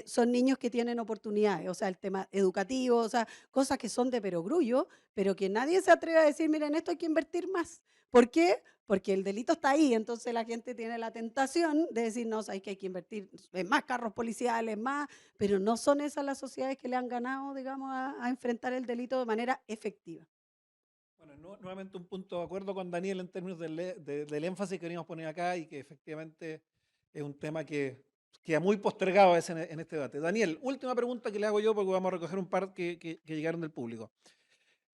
son niños que tienen oportunidades, o sea, el tema educativo, o sea, cosas que son de perogrullo, pero que nadie se atreve a decir, miren, en esto hay que invertir más. ¿Por qué? Porque el delito está ahí, entonces la gente tiene la tentación de decir, no, hay que invertir en más carros policiales, más, pero no son esas las sociedades que le han ganado, digamos, a enfrentar el delito de manera efectiva. Bueno, nuevamente un punto de acuerdo con Daniel en términos del énfasis que venimos a poner acá, y que efectivamente es un tema que queda muy postergado a veces en este debate. Daniel, última pregunta que le hago yo, porque vamos a recoger un par que llegaron del público.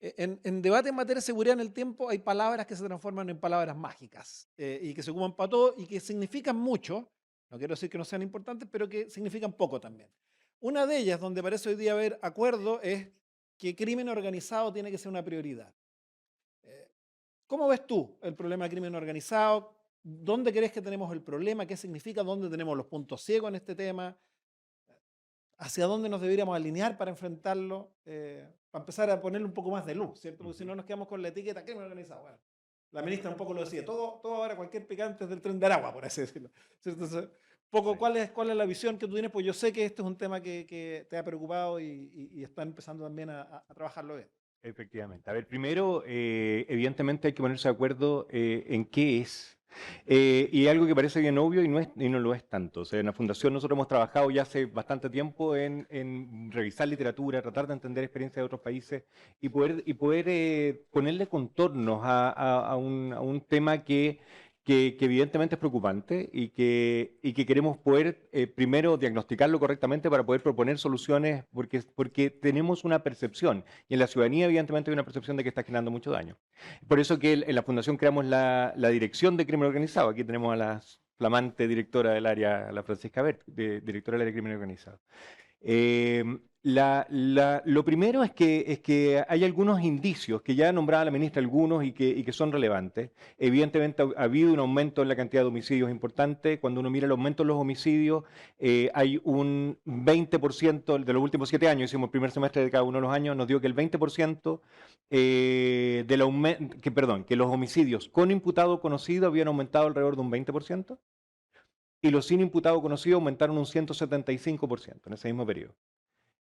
En debate en materia de seguridad en el tiempo hay palabras que se transforman en palabras mágicas y que se ocupan para todo y que significan mucho. No quiero decir que no sean importantes, pero que significan poco también. Una de ellas, donde parece hoy día haber acuerdo, es que crimen organizado tiene que ser una prioridad. ¿Cómo ves tú el problema del crimen organizado? ¿Dónde crees que tenemos el problema? ¿Qué significa? ¿Dónde tenemos los puntos ciegos en este tema? ¿Hacia dónde nos deberíamos alinear para enfrentarlo? Para empezar a ponerle un poco más de luz, ¿cierto? Porque si no nos quedamos con la etiqueta crimen organizado. Bueno, la ministra un poco lo decía, todo ahora, cualquier picante es del Tren de Aragua, por así decirlo. Entonces, poco cuál es la visión que tú tienes, pues yo sé que este es un tema que te ha preocupado y está empezando también a trabajarlo bien. Efectivamente. A ver, primero, evidentemente hay que ponerse de acuerdo en qué es. Y algo que parece bien obvio y no lo es tanto. O sea, en la Fundación nosotros hemos trabajado ya hace bastante tiempo en revisar literatura, tratar de entender experiencias de otros países y poder ponerle contornos a un tema que evidentemente es preocupante y que queremos poder primero diagnosticarlo correctamente para poder proponer soluciones porque tenemos una percepción y en la ciudadanía evidentemente hay una percepción de que está generando mucho daño. Por eso que en la Fundación creamos la Dirección de Crimen Organizado. Aquí tenemos a la flamante directora del área, la Francisca Bert, directora del área de Crimen Organizado. Lo primero es que hay algunos indicios, que ya nombraba la ministra algunos y que son relevantes. Evidentemente ha habido un aumento en la cantidad de homicidios importante. Cuando uno mira el aumento en los homicidios, hay un 20% de los últimos 7 años, hicimos el primer semestre de cada uno de los años, nos dio que el 20% que los homicidios con imputado conocido habían aumentado alrededor de un 20%. Y los sin imputado conocido aumentaron un 175% en ese mismo periodo.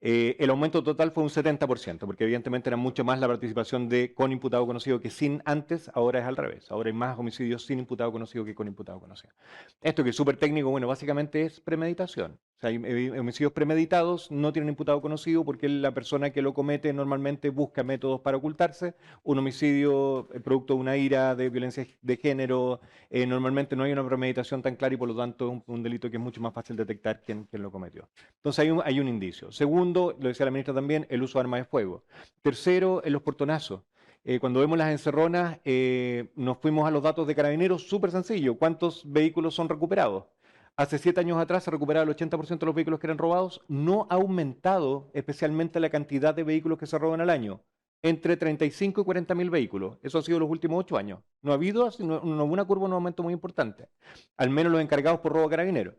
El aumento total fue un 70%, porque evidentemente era mucho más la participación de con imputado conocido que sin antes, ahora es al revés. Ahora hay más homicidios sin imputado conocido que con imputado conocido. Esto que es súper técnico, bueno, básicamente es premeditación. O sea, hay homicidios premeditados, no tienen imputado conocido porque la persona que lo comete normalmente busca métodos para ocultarse. Un homicidio producto de una ira de violencia de género, normalmente no hay una premeditación tan clara y por lo tanto es un delito que es mucho más fácil detectar quién lo cometió. Entonces hay un indicio. Segundo, lo decía la ministra también, el uso de armas de fuego. Tercero, en los portonazos. Cuando vemos las encerronas, nos fuimos a los datos de Carabineros, súper sencillo. ¿Cuántos vehículos son recuperados? Hace 7 años atrás se recuperaba el 80% de los vehículos que eran robados. No ha aumentado especialmente la cantidad de vehículos que se roban al año. Entre 35 y 40 mil vehículos. Eso ha sido los últimos 8 años. No ha habido una curva, un aumento muy importante. Al menos los encargados por robo a Carabineros.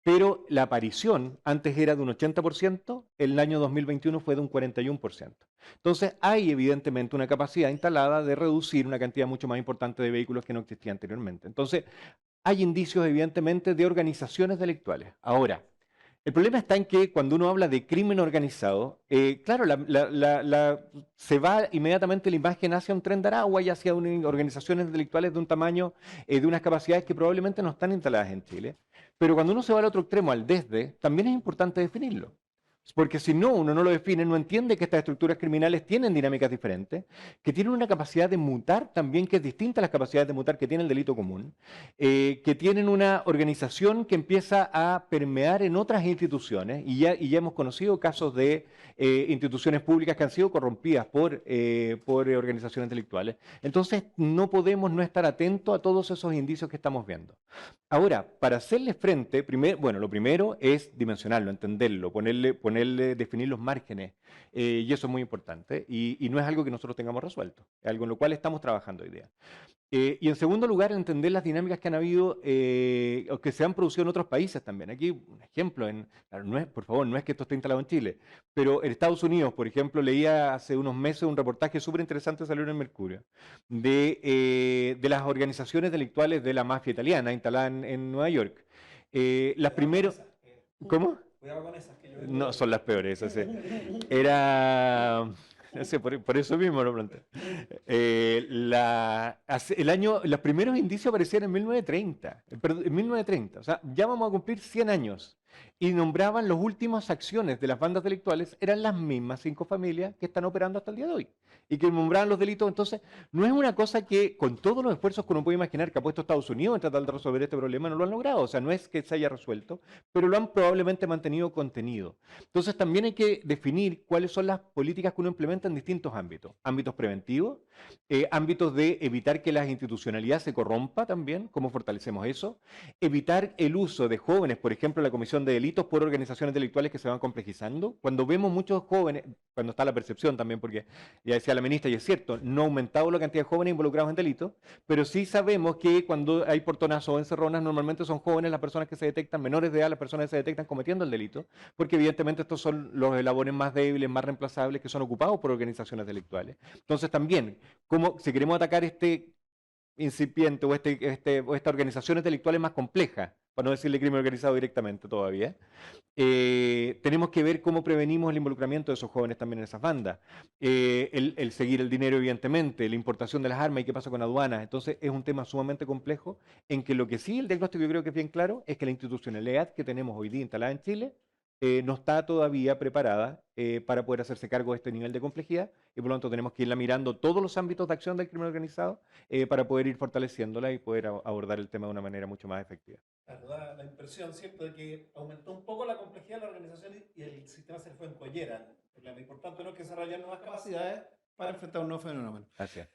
Pero la aparición antes era de un 80%, el año 2021 fue de un 41%. Entonces hay evidentemente una capacidad instalada de reducir una cantidad mucho más importante de vehículos que no existía anteriormente. Entonces hay indicios evidentemente de organizaciones delictuales. Ahora, el problema está en que cuando uno habla de crimen organizado, claro, se va inmediatamente la imagen hacia un tren de Aragua y hacia organizaciones delictuales de un tamaño, de unas capacidades que probablemente no están instaladas en Chile. Pero cuando uno se va al otro extremo, al desde, también es importante definirlo. Porque si no, uno no lo define, no entiende que estas estructuras criminales tienen dinámicas diferentes, que tienen una capacidad de mutar también que es distinta a las capacidades de mutar que tiene el delito común, que tienen una organización que empieza a permear en otras instituciones, y ya hemos conocido casos de instituciones públicas que han sido corrompidas por organizaciones delictuales. Entonces, no podemos no estar atentos a todos esos indicios que estamos viendo. Ahora, para hacerle frente, lo primero es dimensionarlo, entenderlo, definir los márgenes, y eso es muy importante, y no es algo que nosotros tengamos resuelto, es algo en lo cual estamos trabajando hoy día. Y en segundo lugar, entender las dinámicas que han habido, o que se han producido en otros países también. Aquí, un ejemplo, por favor, no es que esto esté instalado en Chile, pero en Estados Unidos, por ejemplo, leía hace unos meses un reportaje súper interesante, salió en el Mercurio, de las organizaciones delictuales de la mafia italiana instalada en Nueva York. Las primeras... ¿Cómo? Cuidado con esas que yo... No, son las peores, esas sí. Era... No sé, por eso mismo lo planteé. Los primeros indicios aparecieron en 1930. Perdón, en 1930. O sea, ya vamos a cumplir 100 años. Y nombraban las últimas acciones de las bandas delictuales, eran las mismas 5 familias que están operando hasta el día de hoy. Y que nombraban los delitos. Entonces, no es una cosa que, con todos los esfuerzos que uno puede imaginar que ha puesto Estados Unidos en tratar de resolver este problema, no lo han logrado. O sea, no es que se haya resuelto, pero lo han probablemente mantenido contenido. Entonces, también hay que definir cuáles son las políticas que uno implementa en distintos ámbitos. Ámbitos preventivos, ámbitos de evitar que la institucionalidad se corrompa también, cómo fortalecemos eso. Evitar el uso de jóvenes, por ejemplo, la comisión de delitos por organizaciones delictuales que se van complejizando. Cuando vemos muchos jóvenes, cuando está la percepción también, porque ya decía la ministra, y es cierto, no ha aumentado la cantidad de jóvenes involucrados en delitos, pero sí sabemos que cuando hay portonazos o encerronas, normalmente son jóvenes las personas que se detectan, menores de edad, las personas que se detectan cometiendo el delito, porque evidentemente estos son los eslabones más débiles, más reemplazables, que son ocupados por organizaciones delictuales. Entonces también, si queremos atacar este incipiente o estas organizaciones delictuales más complejas, para no decirle crimen organizado directamente todavía. Tenemos que ver cómo prevenimos el involucramiento de esos jóvenes también en esas bandas. El seguir el dinero, evidentemente, la importación de las armas y qué pasa con aduanas. Entonces, es un tema sumamente complejo en que lo que sí, el diagnóstico yo creo que es bien claro, es que la institucionalidad que tenemos hoy día instalada en Chile no está todavía preparada para poder hacerse cargo de este nivel de complejidad y por lo tanto tenemos que irla mirando todos los ámbitos de acción del crimen organizado para poder ir fortaleciéndola y poder abordar el tema de una manera mucho más efectiva. Claro, da la impresión, ¿cierto?, de que aumentó un poco la complejidad de la organización y el sistema se fue en collera. Lo importante no es que desarrollar nuevas capacidades para enfrentar un nuevo fenómeno. Así es.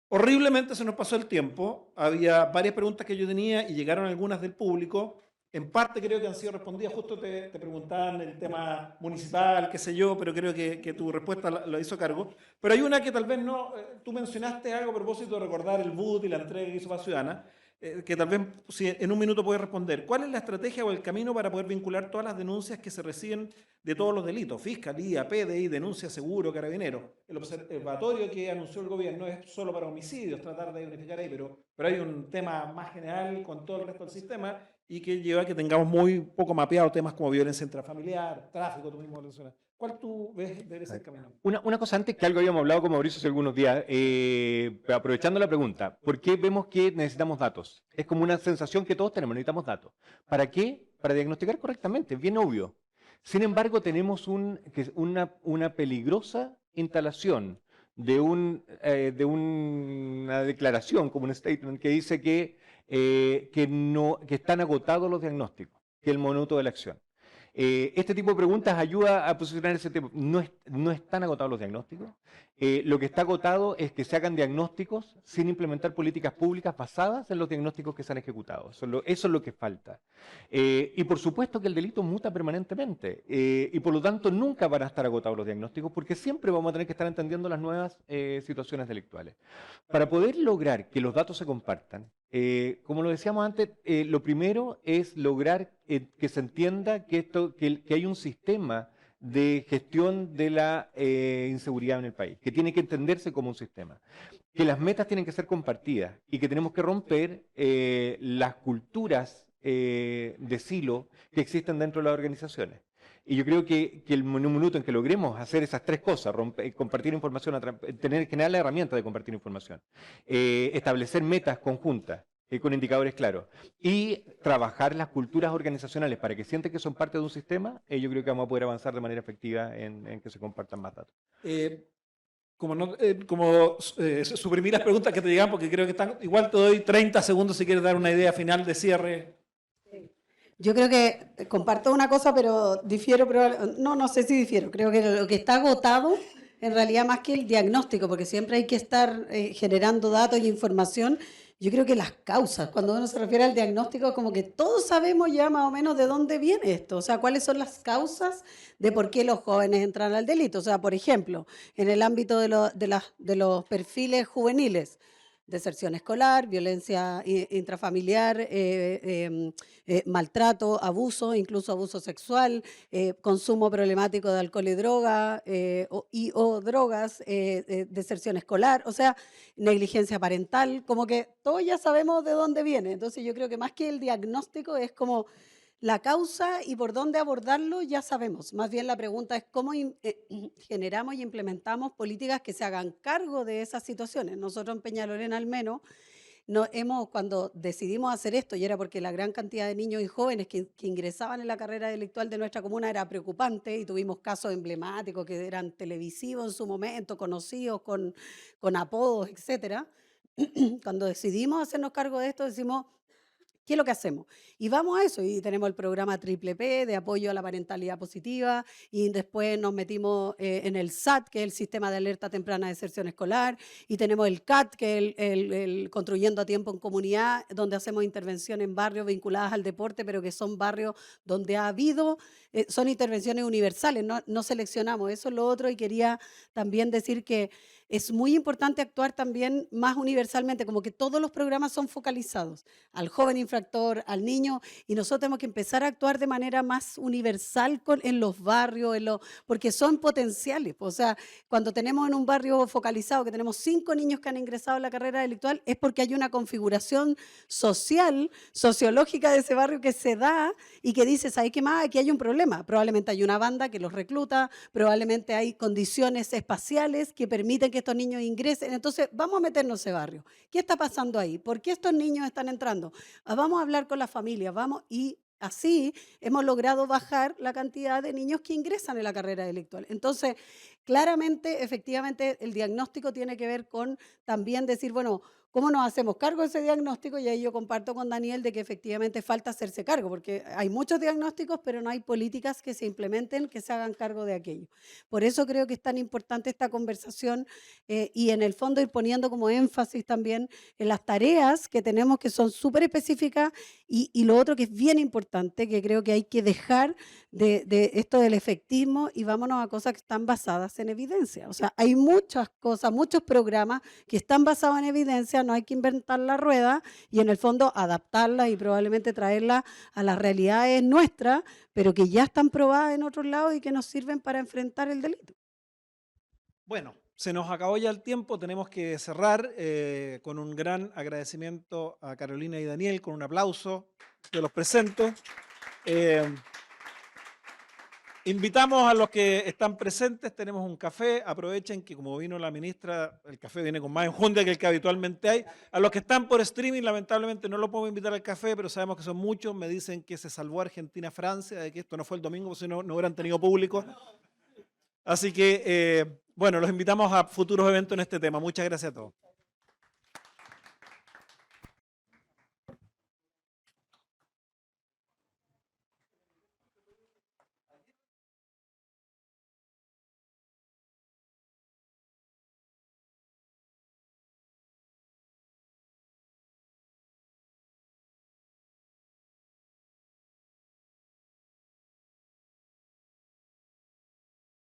Horriblemente se nos pasó el tiempo. Había varias preguntas que yo tenía y llegaron algunas del público. En parte creo que han sido respondidas. Justo te preguntaban el tema municipal, qué sé yo, pero creo que tu respuesta lo hizo cargo. Pero hay una que tal vez no. Tú mencionaste algo a propósito de recordar el BUT y la entrega que hizo Paz Ciudadana, que tal vez si en un minuto puedes responder. ¿Cuál es la estrategia o el camino para poder vincular todas las denuncias que se reciben de todos los delitos? Fiscalía, PDI, denuncia, seguro, Carabineros. El observatorio que anunció el gobierno es solo para homicidios, tratar de unificar ahí, pero hay un tema más general con todo el resto del sistema y que lleva a que tengamos muy poco mapeado temas como violencia intrafamiliar, tráfico, tú mismo lo mencionas. ¿Cuál tú ves debe ser el camino? Una cosa antes, que algo habíamos hablado con Mauricio hace algunos días, aprovechando la pregunta, ¿por qué vemos que necesitamos datos? Es como una sensación que todos tenemos, necesitamos datos. ¿Para qué? Para diagnosticar correctamente, es bien obvio. Sin embargo, tenemos una peligrosa instalación de una declaración, como un statement, que dice que están agotados los diagnósticos, que es el minuto de la acción. Este tipo de preguntas ayuda a posicionar ese tema. No están agotados los diagnósticos. Lo que está agotado es que se hagan diagnósticos sin implementar políticas públicas basadas en los diagnósticos que se han ejecutado. Eso es lo que falta. Y por supuesto que el delito muta permanentemente y por lo tanto nunca van a estar agotados los diagnósticos porque siempre vamos a tener que estar entendiendo las nuevas situaciones delictuales. Para poder lograr que los datos se compartan, como lo decíamos antes, lo primero es lograr que se entienda que hay un sistema de gestión de la inseguridad en el país, que tiene que entenderse como un sistema, que las metas tienen que ser compartidas y que tenemos que romper las culturas de silo que existen dentro de las organizaciones. Y yo creo que en un minuto en que logremos hacer esas tres cosas, compartir información, generar la herramienta de compartir información, establecer metas conjuntas, con indicadores claros, y trabajar las culturas organizacionales para que sienten que son parte de un sistema, yo creo que vamos a poder avanzar de manera efectiva en que se compartan más datos. Suprimir las preguntas que te llegan, porque creo que están. Igual te doy 30 segundos si quieres dar una idea final de cierre. Yo creo que comparto una cosa, pero difiero, no sé si difiero. Creo que lo que está agotado, en realidad, más que el diagnóstico, porque siempre hay que estar generando datos y información. Yo creo que las causas, cuando uno se refiere al diagnóstico, como que todos sabemos ya más o menos de dónde viene esto, o sea, cuáles son las causas de por qué los jóvenes entran al delito. O sea, por ejemplo, en el ámbito de los perfiles juveniles, deserción escolar, violencia intrafamiliar, maltrato, abuso, incluso abuso sexual, consumo problemático de alcohol y droga o drogas, deserción escolar, o sea, negligencia parental, como que todos ya sabemos de dónde viene. Entonces yo creo que más que el diagnóstico es como la causa y por dónde abordarlo ya sabemos. Más bien la pregunta es cómo generamos y implementamos políticas que se hagan cargo de esas situaciones. Nosotros en Peñalolén al menos cuando decidimos hacer esto, y era porque la gran cantidad de niños y jóvenes que ingresaban en la carrera delictual de nuestra comuna era preocupante y tuvimos casos emblemáticos que eran televisivos en su momento, conocidos con apodos, etcétera. Cuando decidimos hacernos cargo de esto, decimos, ¿qué es lo que hacemos? Y vamos a eso, y tenemos el programa Triple P de apoyo a la parentalidad positiva, y después nos metimos en el SAT, que es el Sistema de Alerta Temprana de Deserción Escolar, y tenemos el CAT, que es el Construyendo a Tiempo en Comunidad, donde hacemos intervenciones en barrios vinculadas al deporte, pero que son barrios donde ha habido, son intervenciones universales, no seleccionamos, eso es lo otro, y quería también decir que es muy importante actuar también más universalmente, como que todos los programas son focalizados al joven infractor, infractor, al niño, y nosotros tenemos que empezar a actuar de manera más universal en los barrios, porque son potenciales. O sea, cuando tenemos en un barrio focalizado que tenemos 5 niños que han ingresado a la carrera delictual, es porque hay una configuración social, sociológica de ese barrio que se da y que dice, ¿sabes qué más? Aquí hay un problema. Probablemente hay una banda que los recluta, probablemente hay condiciones espaciales que permiten que estos niños ingresen. Entonces, vamos a meternos en ese barrio. ¿Qué está pasando ahí? ¿Por qué estos niños están entrando? Vamos a hablar con la familia, y así hemos logrado bajar la cantidad de niños que ingresan en la carrera delictual. Entonces, claramente, efectivamente, el diagnóstico tiene que ver con también decir, bueno, ¿cómo nos hacemos cargo de ese diagnóstico? Y ahí yo comparto con Daniel de que efectivamente falta hacerse cargo, porque hay muchos diagnósticos, pero no hay políticas que se implementen, que se hagan cargo de aquello. Por eso creo que es tan importante esta conversación y en el fondo ir poniendo como énfasis también en las tareas que tenemos que son súper específicas y lo otro que es bien importante, que creo que hay que dejar de esto del efectismo y vámonos a cosas que están basadas en evidencia. O sea, hay muchas cosas, muchos programas que están basados en evidencia, no hay que inventar la rueda y en el fondo adaptarla y probablemente traerla a las realidades nuestras, pero que ya están probadas en otros lados y que nos sirven para enfrentar el delito. Bueno, se nos acabó ya el tiempo, tenemos que cerrar con un gran agradecimiento a Carolina y Daniel, con un aplauso, yo los presento. Invitamos a los que están presentes, tenemos un café, aprovechen que como vino la ministra, el café viene con más enjundia que el que habitualmente hay. A los que están por streaming, lamentablemente no lo puedo invitar al café, pero sabemos que son muchos, me dicen que se salvó Argentina-Francia, de que esto no fue el domingo, porque si no, no hubieran tenido público. Así que, bueno, los invitamos a futuros eventos en este tema. Muchas gracias a todos.